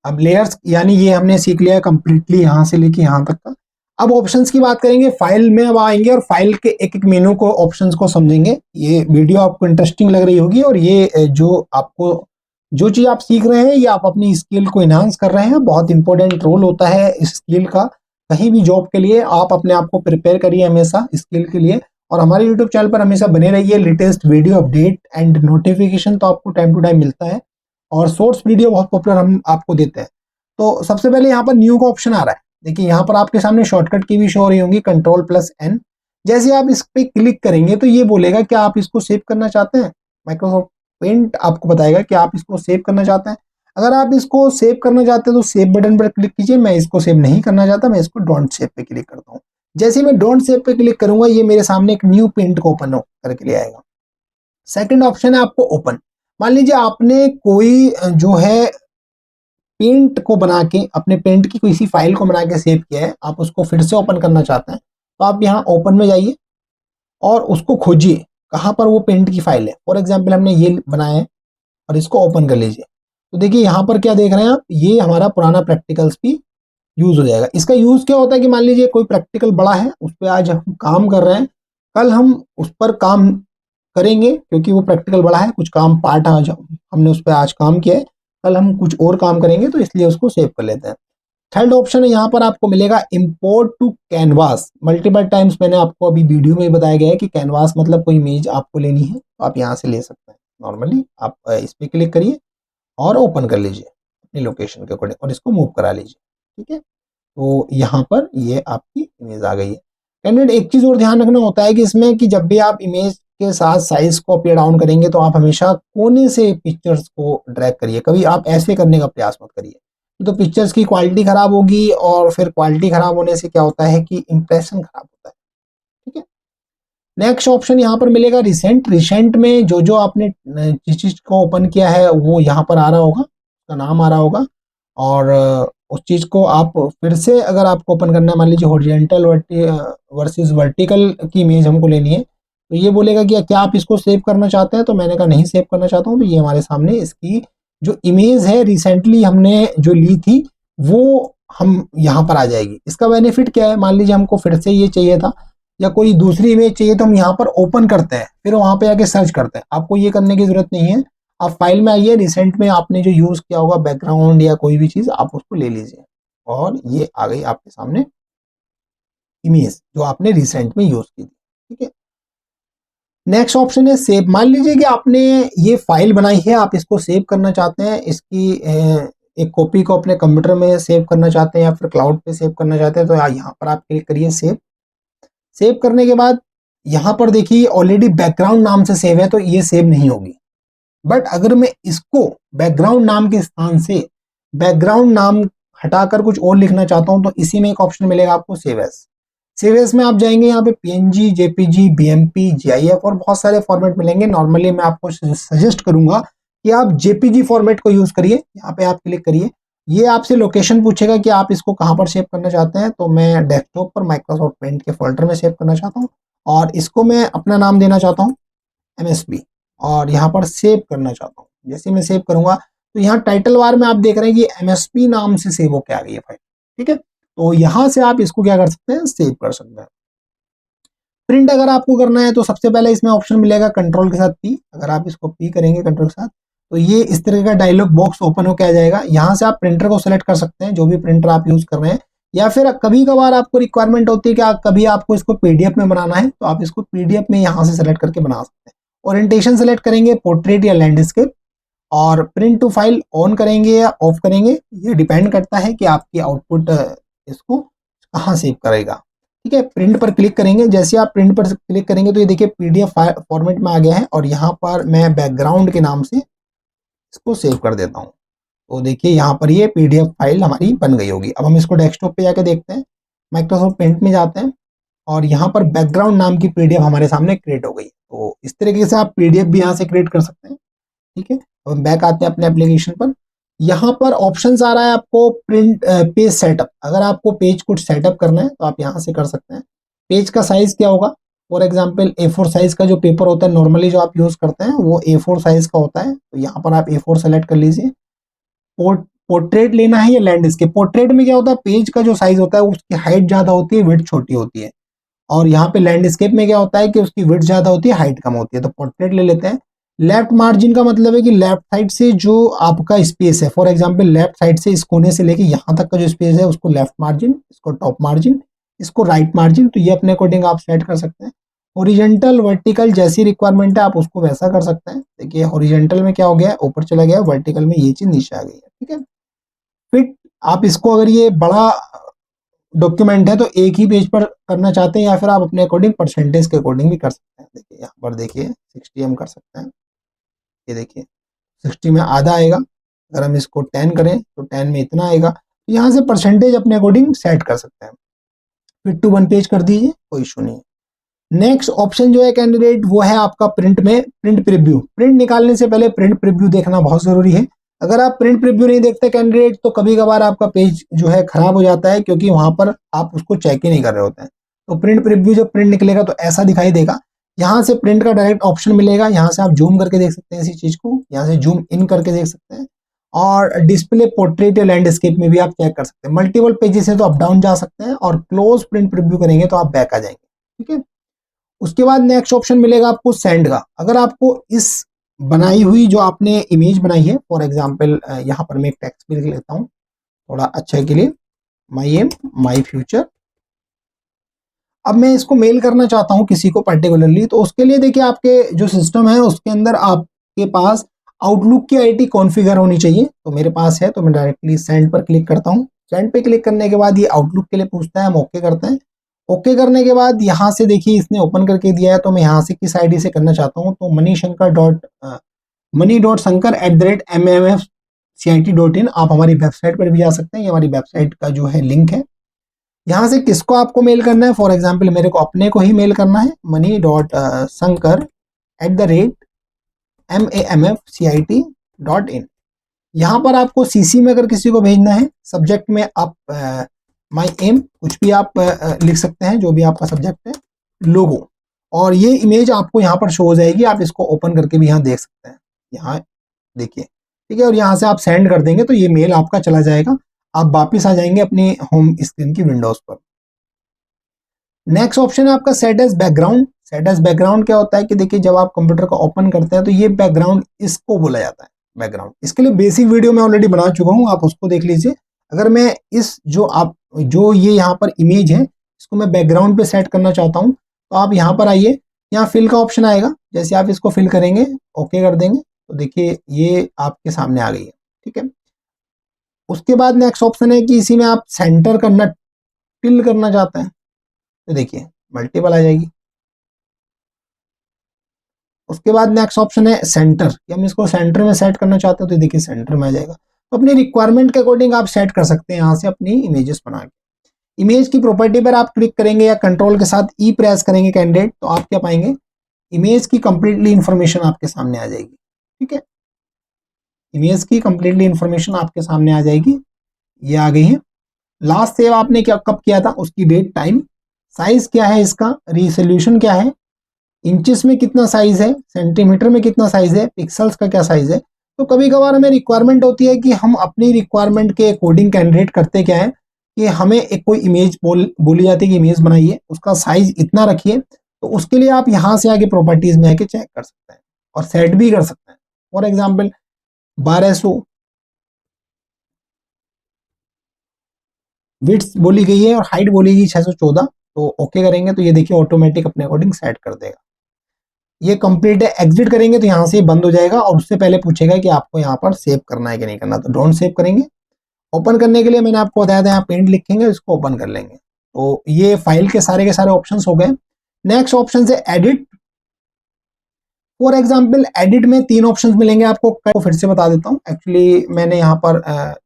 अब लेयर्स यानी ये हमने सीख लिया कंप्लीटली यहाँ से लेके यहाँ तक का। अब ऑप्शंस की बात करेंगे, फाइल में अब आएंगे और फाइल के एक एक मेनू को, ऑप्शंस को समझेंगे। ये वीडियो आपको इंटरेस्टिंग लग रही होगी और ये जो आपको जो चीज आप सीख रहे हैं ये आप अपनी स्किल को इनहांस कर रहे हैं। बहुत इंपॉर्टेंट रोल होता है इस स्किल का कहीं भी जॉब के लिए। आप अपने आप को प्रिपेयर करिए हमेशा स्किल के लिए और हमारे यूट्यूब चैनल पर हमेशा बने रहिए। Latest video update and notification तो आपको टाइम टू टाइम मिलता है और शॉर्ट्स वीडियो बहुत पॉपुलर हम आपको देते हैं। तो सबसे पहले यहाँ पर न्यू का ऑप्शन आ रहा है, देखिए यहाँ पर आपके सामने शॉर्टकट की भी शो हो रही होंगी, Ctrl+N। जैसे आप इस पे क्लिक करेंगे तो ये बोलेगा कि आप इसको सेव करना चाहते हैं। माइक्रोसॉफ्ट पेंट आपको बताएगा कि आप इसको सेव करना चाहते हैं। अगर आप इसको सेव करना चाहते हैं तो सेव बटन पर क्लिक कीजिए। मैं इसको सेव नहीं करना चाहता, मैं इसको डोंट सेव पे क्लिक करता हूँ। जैसे मैं डोंट सेव पे क्लिक करूंगा ये मेरे सामने एक न्यू पेंट को ओपन करके ले आएगा। सेकंड ऑप्शन है आपको ओपन। मान लीजिए आपने कोई जो है पेंट को बना के, अपने पेंट की किसी फाइल को बना के सेव किया है, आप उसको फिर से ओपन करना चाहते हैं तो आप यहाँ ओपन में जाइए और उसको खोजिए कहाँ पर वो पेंट की फाइल है। फॉर एग्जाम्पल हमने ये बनाया है और इसको ओपन कर लीजिए। तो देखिए यहाँ पर क्या देख रहे हैं आप, ये हमारा पुराना प्रैक्टिकल्स भी यूज हो जाएगा। इसका यूज क्या होता है कि मान लीजिए कोई प्रैक्टिकल बड़ा है, उस पर आज हम काम कर रहे हैं, कल हम उस पर काम करेंगे क्योंकि वो प्रैक्टिकल बड़ा है, कुछ काम पार्ट आज हमने उस पर आज काम किया है, कल हम कुछ और काम करेंगे तो इसलिए उसको सेव कर लेते हैं। थर्ड ऑप्शन है यहाँ पर आपको मिलेगा import to canvas. Multiple times मैंने आपको अभी वीडियो में बताया गया है कि कैनवास मतलब कोई इमेज आपको लेनी है तो आप यहाँ से ले सकते हैं। नॉर्मली आप इस पर क्लिक करिए और ओपन कर लीजिए अपनी लोकेशन के अकॉर्डिंग और इसको मूव करा लीजिए। ठीक है, तो यहाँ पर ये आपकी इमेज आ गई है। कैंडिडेट एक चीज और ध्यान रखना होता है कि इसमें कि जब भी आप इमेज के साथ साइज को अप या डाउन करेंगे तो आप हमेशा कोने से पिक्चर्स को ड्रैग करिए, कभी आप ऐसे करने का प्रयास मत करिए तो पिक्चर्स की क्वालिटी खराब होगी और फिर क्वालिटी खराब होने से क्या होता है कि इंप्रेशन खराब होता है। ठीक है, नेक्स्ट ऑप्शन यहाँ पर मिलेगा रिसेंट। रिसेंट में जो जो आपने जिस चीज को ओपन किया है वो यहाँ पर आ रहा होगा, उसका नाम आ रहा होगा और उस चीज को आप फिर से अगर आपको ओपन करना है, मान लीजिए हॉरिजॉन्टल वर्सेस वर्टिकल की इमेज हमको लेनी है तो ये बोलेगा कि क्या आप इसको सेव करना चाहते हैं, तो मैंने कहा नहीं सेव करना चाहता हूँ। तो ये हमारे सामने इसकी जो इमेज है रिसेंटली हमने जो ली थी वो हम यहाँ पर आ जाएगी। इसका बेनिफिट क्या है, मान लीजिए हमको फिर से ये चाहिए था या कोई दूसरी इमेज चाहिए तो हम यहाँ पर ओपन करते हैं फिर वहां पे आके सर्च करते हैं। आपको ये करने की जरूरत नहीं है, आप फाइल में आइए, रिसेंट में आपने जो यूज किया होगा बैकग्राउंड या कोई भी चीज आप उसको ले लीजिए और ये आ गई आपके सामने इमेज जो आपने रिसेंट में यूज की थी। ठीक है, नेक्स्ट ऑप्शन है सेव। मान लीजिए कि आपने ये फाइल बनाई है, आप इसको सेव करना चाहते हैं, इसकी एक कॉपी को अपने कंप्यूटर में सेव करना चाहते हैं या फिर क्लाउड पे सेव करना चाहते हैं तो यहाँ पर आप क्लिक करिए सेव। सेव करने के बाद यहाँ पर देखिए ऑलरेडी बैकग्राउंड नाम से सेव है तो ये सेव नहीं होगी। बट अगर मैं इसको बैकग्राउंड नाम के स्थान से बैकग्राउंड नाम हटाकर कुछ और लिखना चाहता हूं तो इसी में एक ऑप्शन मिलेगा आपको सेव एज। सेव एज में आप जाएंगे, यहाँ पे पीएनजी, जेपीजी, बीएमपी, जीआईएफ और बहुत सारे फॉर्मेट मिलेंगे। नॉर्मली मैं आपको सजेस्ट करूंगा कि आप जेपीजी फॉर्मेट को यूज करिए। यहाँ पे आप क्लिक करिए, ये आपसे लोकेशन पूछेगा कि आप इसको कहाँ पर सेव करना चाहते हैं, तो मैं डेस्कटॉप पर माइक्रोसॉफ्ट पेंट के फोल्डर में सेव करना चाहता हूँ और इसको मैं अपना नाम देना चाहता हूँ। MSP और यहाँ पर सेव करना चाहता हूँ। जैसे मैं सेव करूंगा तो यहाँ टाइटल बार में आप देख रहे हैं कि MSP नाम से सेव होके आ गई है फाइल। ठीक है, तो यहाँ से आप इसको क्या कर सकते हैं, सेव कर सकते हैं। प्रिंट अगर आपको करना है तो सबसे पहले इसमें ऑप्शन मिलेगा कंट्रोल के साथ P। अगर आप इसको P करेंगे कंट्रोल के साथ तो ये इस तरह का डायलॉग बॉक्स ओपन होकर आ जाएगा। यहाँ से आप प्रिंटर को सेलेक्ट कर सकते हैं, जो भी प्रिंटर आप यूज कर रहे हैं, या फिर कभी कभार आपको रिक्वायरमेंट होती है कि कभी आपको इसको PDF में बनाना है तो आप इसको PDF में यहाँ से सेलेक्ट करके बना सकते हैं। ओरिएंटेशन सेलेक्ट करेंगे, पोर्ट्रेट या लैंडस्केप, और प्रिंट टू फाइल ऑन करेंगे या ऑफ करेंगे, ये डिपेंड करता है कि आपकी आउटपुट इसको कहाँ सेव करेगा। ठीक है, प्रिंट पर क्लिक करेंगे। जैसे आप प्रिंट पर क्लिक करेंगे तो ये देखिए PDF फॉर्मेट में आ गया है और यहाँ पर मैं बैकग्राउंड के नाम से इसको सेव कर देता हूँ। तो देखिए यहाँ पर ये PDF फाइल हमारी बन गई होगी। अब हम इसको डेस्कटॉप पे जाके देखते हैं, माइक्रोसॉफ्ट पेंट में जाते हैं और यहाँ पर बैकग्राउंड नाम की PDF हमारे सामने क्रिएट हो गई। तो इस तरीके से आप PDF भी यहाँ से क्रिएट कर सकते हैं। ठीक है, अब हम बैक आते हैं अपने एप्लीकेशन पर। यहाँ पर ऑप्शंस आ रहा है आपको प्रिंट पेज सेटअप। अगर आपको पेज कुछ सेटअप करना है तो आप यहाँ से कर सकते हैं। पेज का साइज क्या होगा, फॉर एग्जांपल A4 साइज का जो पेपर होता है नॉर्मली जो आप यूज करते हैं वो A4 साइज का होता है। तो यहाँ पर आप A4 सेलेक्ट कर लीजिए। पोर्ट्रेट लेना है या लैंडस्केप। पोर्ट्रेट में क्या होता है, पेज का जो साइज होता है उसकी हाइट ज्यादा होती है, विड्थ छोटी होती है। और यहाँ पे लैंडस्केप में क्या होता है कि उसकी विड्थ ज्यादा होती है, हाइट कम होती है। तो पोर्ट्रेट ले लेते हैं। लेफ्ट मार्जिन का मतलब है कि लेफ्ट साइड से जो आपका स्पेस है, फॉर एग्जांपल लेफ्ट साइड से इस कोने से लेके यहाँ तक का जो स्पेस है उसको लेफ्ट मार्जिन, इसको टॉप मार्जिन, इसको राइट मार्जिन। तो ये अपने अकॉर्डिंग आप सेट कर सकते हैं। हॉरिजॉन्टल वर्टिकल जैसी रिक्वायरमेंट है आप उसको वैसा कर सकते हैं। देखिए हॉरिजॉन्टल में क्या हो गया, ऊपर चला गया, वर्टिकल में ये चीज नीचे आ गई है। ठीक है, फिट आप इसको अगर ये बड़ा डॉक्यूमेंट है तो एक ही पेज पर करना चाहते हैं या फिर आप अपने अकॉर्डिंग परसेंटेज के अकॉर्डिंग भी कर सकते हैं। देखिए यहाँ पर देखिए 60 हम कर सकते हैं। ये देखिए 60 में आधा आएगा। अगर हम इसको 10 करें तो 10 में इतना आएगा। तो यहाँ से परसेंटेज अपने अकॉर्डिंग सेट कर सकते हैं। फिट टू वन पेज कर दीजिए, कोई इशू नहीं है। नेक्स्ट ऑप्शन जो है कैंडिडेट वो है आपका प्रिंट में प्रिंट प्रीव्यू। प्रिंट निकालने से पहले प्रिंट प्रीव्यू देखना बहुत जरूरी है। अगर आप प्रिंट प्रीव्यू नहीं देखते कैंडिडेट तो कभी कभार आपका पेज जो है खराब हो जाता है, क्योंकि वहां पर आप उसको चेक ही नहीं कर रहे होते हैं। तो प्रिंट प्रीव्यू जब प्रिंट निकलेगा तो ऐसा दिखाई देगा। यहाँ से प्रिंट का डायरेक्ट ऑप्शन मिलेगा, यहाँ से आप जूम करके देख सकते हैं इसी चीज को, यहाँ से जूम इन करके देख सकते हैं। और डिस्प्ले पोर्ट्रेट या लैंडस्केप में भी आप चेक कर सकते हैं। मल्टीपल पेजेस है तो अप डाउन जा सकते हैं, और क्लोज प्रिंट प्रीव्यू करेंगे तो आप बैक आ जाएंगे। ठीक है, उसके बाद नेक्स्ट ऑप्शन मिलेगा आपको सेंड का। अगर आपको इस बनाई हुई जो आपने इमेज बनाई है, फॉर एग्जांपल यहाँ पर मैं एक टेक्स्ट भी लिख लेता हूँ थोड़ा अच्छा के लिए, माई एम माई फ्यूचर। अब मैं इसको मेल करना चाहता हूँ किसी को पर्टिकुलरली, तो उसके लिए देखिए आपके जो सिस्टम है उसके अंदर आपके पास आउटलुक की आईडी कॉन्फ़िगर होनी चाहिए। तो मेरे पास है, तो मैं डायरेक्टली सेंड पर क्लिक करता हूँ। सेंड पे क्लिक करने के बाद ये आउटलुक के लिए पूछता है, हम ओके करते हैं। ओके करने के बाद यहाँ से देखिए इसने ओपन करके दिया है, तो मैं यहाँ से किस आईडी से करना चाहता हूँ, तो money.shankar@mmfcit.in आप हमारी वेबसाइट पर भी जा सकते हैं। ये हमारी वेबसाइट का जो है लिंक है। यहाँ से किसको आपको मेल करना है, फॉर एग्जाम्पल मेरे को अपने को ही मेल करना है, money.shankar@mmfcit.in। यहाँ पर आपको CC में अगर किसी को भेजना है, सब्जेक्ट में आप माई एम कुछ भी आप लिख सकते हैं, जो भी आपका सब्जेक्ट है, लोगो, और ये इमेज आपको यहाँ पर शो हो जाएगी। आप इसको ओपन करके भी यहाँ देख सकते हैं, यहाँ देखिए। ठीक है, और यहाँ से आप सेंड कर देंगे तो ये मेल आपका चला जाएगा। आप वापिस आ जाएंगे अपनी होम स्क्रीन की विंडोज पर। नेक्स्ट ऑप्शन है आपका set as background. Set as background क्या होता है कि देखिए जब आप कंप्यूटर को ओपन करते हैं तो ये बैकग्राउंड, इसको बोला जाता है बैकग्राउंड। इसके लिए बेसिक वीडियो मैं ऑलरेडी बना चुका हूँ, आप उसको देख लीजिए। अगर मैं इस जो ये यहाँ पर इमेज है इसको मैं बैकग्राउंड पे सेट करना चाहता हूँ, तो आप यहाँ पर आइए, यहाँ फिल का ऑप्शन आएगा। जैसे आप इसको फिल करेंगे, ओके कर देंगे, तो देखिए ये आपके सामने आ गई है। ठीक है, उसके बाद नेक्स्ट ऑप्शन है कि इसी में आप सेंटर करना, टिल करना चाहते हैं, तो देखिए मल्टीपल आ जाएगी। उसके बाद नेक्स्ट ऑप्शन है सेंटर, कि हम इसको सेंटर में सेट करना चाहते हो, तो देखिए सेंटर में आ जाएगा। तो अपनी रिक्वायरमेंट के अकॉर्डिंग आप सेट कर सकते हैं यहाँ से अपनी इमेजेस बना के। इमेज की प्रॉपर्टी पर आप क्लिक करेंगे या कंट्रोल के साथ ई प्रेस करेंगे कैंडिडेट, तो आप क्या पाएंगे, इमेज की कंप्लीटली इंफॉर्मेशन आपके सामने आ जाएगी। ठीक है, इमेज की कंप्लीटली इंफॉर्मेशन आपके सामने आ जाएगी, ये आ गई है। लास्ट सेव आपने क्या कब किया था, उसकी डेट, टाइम, साइज क्या है इसका, रिसोल्यूशन क्या है, इंचेस में कितना साइज है, सेंटीमीटर में कितना साइज है, पिक्सल्स का क्या साइज है। तो कभी कभार हमें रिक्वायरमेंट होती है कि हम अपनी रिक्वायरमेंट के अकॉर्डिंग कैंडिडेट करते क्या है कि हमें एक कोई इमेज बोली जाती है कि इमेज बनाइए, उसका साइज इतना रखिए। तो उसके लिए आप यहाँ से आगे प्रॉपर्टीज में आके चेक कर सकते हैं और सेट भी कर सकते हैं। फॉर एग्जाम्पल 1200 विड्थ बोली गई है और हाइट बोली गई 614। तो ओके करेंगे तो ये देखिए ऑटोमेटिक अपने अकॉर्डिंग सेट कर देगा। ये कंप्लीट है, एग्जिट करेंगे तो यहाँ से बंद हो जाएगा और उससे पहले पूछेगा कि आपको यहाँ पर सेव करना है कि नहीं करना, तो डोंट सेव करेंगे। ओपन करने के लिए मैंने आपको बताया था यहाँ पेंट लिखेंगे, इसको ओपन कर लेंगे। तो ये फाइल के सारे ऑप्शंस हो गए। नेक्स्ट ऑप्शन है एडिट। फॉर एग्जाम्पल एडिट में 3 ऑप्शंस मिलेंगे आपको, फिर से बता देता हूँ। एक्चुअली मैंने यहाँ पर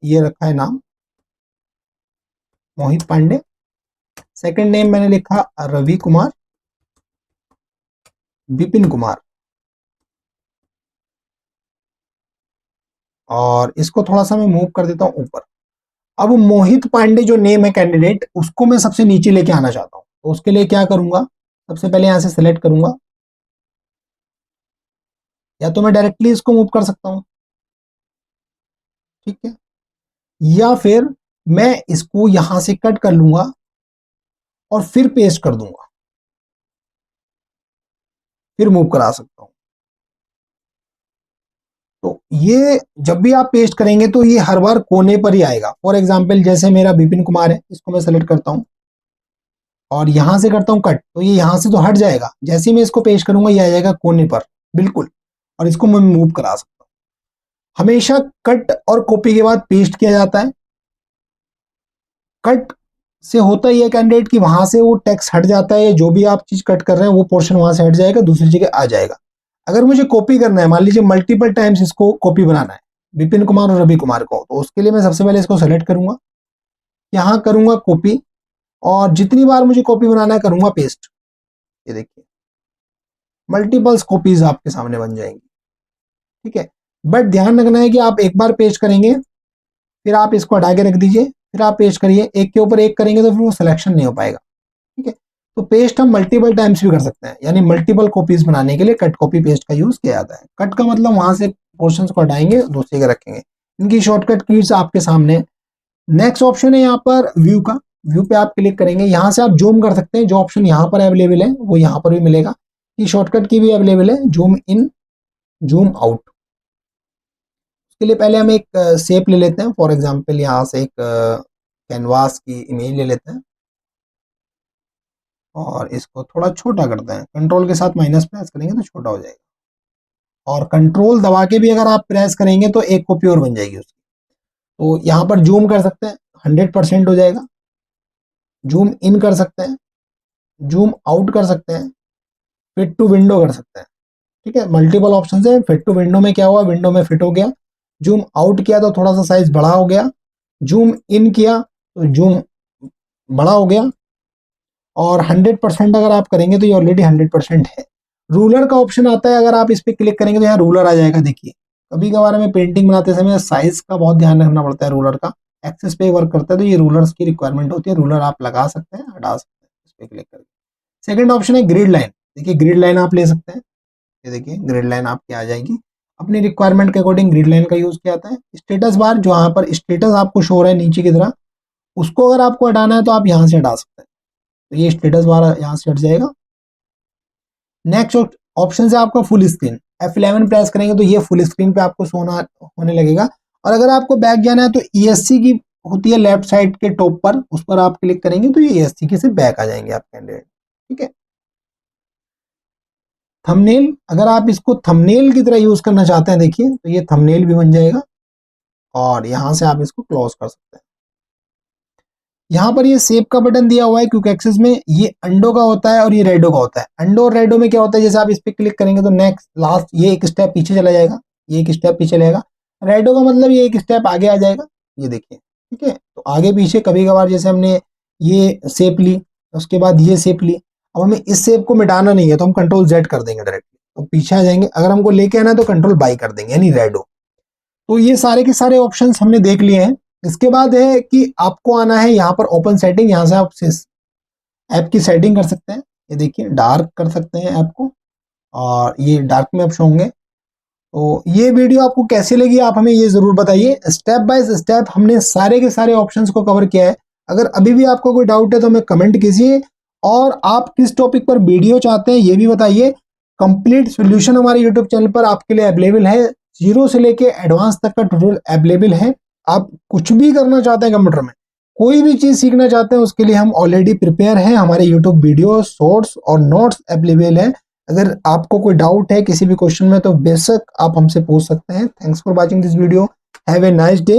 ये रखा है नाम मोहित पांडे, सेकंड नेम मैंने लिखा रवि कुमार, विपिन कुमार, और इसको थोड़ा सा मैं मूव कर देता हूं ऊपर। अब मोहित पांडे जो नेम है कैंडिडेट, उसको मैं सबसे नीचे लेके आना चाहता हूं। तो उसके लिए क्या करूंगा, सबसे पहले यहां से सिलेक्ट करूंगा, या तो मैं डायरेक्टली इसको मूव कर सकता हूं, ठीक है, या फिर मैं इसको यहां से कट कर लूंगा और फिर पेस्ट कर दूंगा, फिर मूव करा सकता हूं। तो ये जब भी आप पेस्ट करेंगे तो ये हर बार कोने पर ही आएगा। फॉर एग्जाम्पल जैसे मेरा विपिन कुमार है, इसको मैं सेलेक्ट करता हूं और यहां से करता हूं कट, तो ये यहां से तो हट जाएगा, जैसे ही मैं इसको पेस्ट करूंगा ये आ जाएगा कोने पर बिल्कुल, और इसको मैं मूव करा सकता हूं। हमेशा कट और कॉपी के बाद पेस्ट किया जाता है। कट से होता ही है कैंडिडेट कि वहां से वो टेक्स्ट हट जाता है, जो भी आप चीज कट कर रहे हैं वो पोर्शन वहां से हट जाएगा, दूसरी जगह आ जाएगा। अगर मुझे कॉपी करना है, मान लीजिए मल्टीपल टाइम्स इसको कॉपी बनाना है विपिन कुमार और रवि कुमार को, तो उसके लिए मैं सबसे पहले इसको सेलेक्ट करूंगा, यहां करूंगा कॉपी, और जितनी बार मुझे कॉपी बनाना है करूंगा पेस्ट। ये देखिए मल्टीपल्स कॉपीज आपके सामने बन जाएंगी, ठीक है। बट ध्यान रखना है कि आप एक बार पेस्ट करेंगे, फिर आप इसको हटा के रख दीजिए, फिर आप पेस्ट करिए, एक के ऊपर एक करेंगे तो फिर वो सिलेक्शन नहीं हो पाएगा, ठीक है। तो पेस्ट हम मल्टीपल टाइम्स भी कर सकते हैं, यानी मल्टीपल कॉपीज बनाने के लिए कट कॉपी पेस्ट का यूज किया जाता है। कट का मतलब वहां से पोर्शंस को हटाएंगे, दूसरी जगह रखेंगे। इनकी शॉर्टकट कीज आपके सामने। नेक्स्ट ऑप्शन है यहाँ पर व्यू का, व्यू पे आप क्लिक करेंगे, यहाँ से आप जूम कर सकते हैं, जो ऑप्शन यहाँ पर अवेलेबल है वो यहाँ पर भी मिलेगा। ये शॉर्टकट की भी अवेलेबल है, जूम इन जूम आउट। उसके लिए पहले हम एक शेप ले लेते हैं, फॉर एग्जांपल यहाँ से एक कैनवास की इमेज ले लेते हैं और इसको थोड़ा छोटा करते हैं, कंट्रोल के साथ माइनस प्रेस करेंगे तो छोटा हो जाएगा, और कंट्रोल दबा के भी अगर आप प्रेस करेंगे तो एक कॉपी और बन जाएगी उसकी। तो यहाँ पर जूम कर सकते हैं, 100% हो जाएगा, जूम इन कर सकते हैं, जूम आउट कर सकते हैं, फिट टू विंडो कर सकते हैं, ठीक है। मल्टीपल ऑप्शन है। फिट टू विंडो में क्या हुआ, विंडो में फिट हो गया, जूम आउट किया तो थोड़ा सा साइज बड़ा हो गया, जूम इन किया तो जूम बड़ा हो गया, और 100% अगर आप करेंगे तो ये ऑलरेडी 100% है। रूलर का ऑप्शन आता है, अगर आप इस पर क्लिक करेंगे तो यहाँ रूलर आ जाएगा। देखिए कभी कभार हमें पेंटिंग बनाते समय साइज का बहुत ध्यान रखना पड़ता है, रूलर का एक्सेस पे वर्क करता है, तो ये रूलर्स की रिक्वायरमेंट होती है। रूलर आप लगा सकते हैं, हटा सकते हैं इस पे क्लिक करके। सेकंड ऑप्शन है ग्रिड लाइन। देखिए ग्रिड लाइन आप ले सकते हैं, ये देखिए ग्रिड लाइन आपकी आ जाएगी, अपनी रिक्वायरमेंट के अकॉर्डिंग ग्रिड लाइन का यूज किया जाता है। स्टेटस बार, जो यहाँ पर स्टेटस आपको शो हो रहा है नीचे की तरह, उसको अगर आपको हटाना है तो आप यहाँ से हटा सकते हैं, तो ये स्टेटस बार यहाँ से हट जाएगा। नेक्स्ट ऑप्शन है आपका फुल स्क्रीन। F11 प्रेस करेंगे तो ये फुल स्क्रीन पे आपको सोना होने लगेगा। और अगर आपको बैक जाना है तो ESC की होती है लेफ्ट साइड के टॉप पर, उस पर आप क्लिक करेंगे तो ये ESC के से बैक आ जाएंगे आप कैंडिडेट, ठीक है। थंबनेल, अगर आप इसको थंबनेल की तरह यूज करना चाहते हैं, देखिए तो ये थंबनेल भी बन जाएगा, और यहां से आप इसको क्लोज कर सकते हैं। यहाँ पर ये सेव का बटन दिया हुआ है, क्योंकि एक्सेस में ये अंडो का होता है और ये रेडो का होता है। अंडो और रेडो में क्या होता है, जैसे आप इस पे क्लिक करेंगे तो नेक्स्ट लास्ट ये एक स्टेप पीछे चला जाएगा, ये एक स्टेप पीछे चलेगा। रेडो का मतलब ये एक स्टेप आगे आ जाएगा, ये देखिए, ठीक है। तो आगे पीछे कभी कभार जैसे हमने ये शेप ली, उसके बाद ये शेप ली, अब हमें इस शेप को मिटाना नहीं है तो हम कंट्रोल Z कर देंगे डायरेक्टली, तो पीछे आ जाएंगे। अगर हमको लेके आना है तो कंट्रोल बाई कर देंगे, यानी रेडो। तो ये सारे के सारे ऑप्शन हमने देख लिए हैं। इसके बाद है कि आपको आना है यहाँ पर ओपन सेटिंग, यहाँ से आप ऐप की सेटिंग कर सकते हैं। ये देखिए डार्क कर सकते हैं ऐप को, और ये डार्क में शो होंगे। तो ये वीडियो आपको कैसी लगी आप हमें ये जरूर बताइए। स्टेप बाय स्टेप हमने सारे के सारे ऑप्शंस को कवर किया है। अगर अभी भी आपको कोई डाउट है तो हमें कमेंट कीजिए, और आप किस टॉपिक पर वीडियो चाहते हैं ये भी बताइए। कंप्लीट सॉल्यूशन हमारे यूट्यूब चैनल पर आपके लिए अवेलेबल है। जीरो से लेके एडवांस तक का ट्यूटोरियल अवेलेबल है। आप कुछ भी करना चाहते हैं कंप्यूटर में, कोई भी चीज सीखना चाहते हैं, उसके लिए हम ऑलरेडी प्रिपेयर हैं। हमारे यूट्यूब वीडियो, शॉर्ट्स और नोट्स अवेलेबल है। अगर आपको कोई डाउट है किसी भी क्वेश्चन में तो बेशक आप हमसे पूछ सकते हैं। Thanks for watching this video. Have a nice day.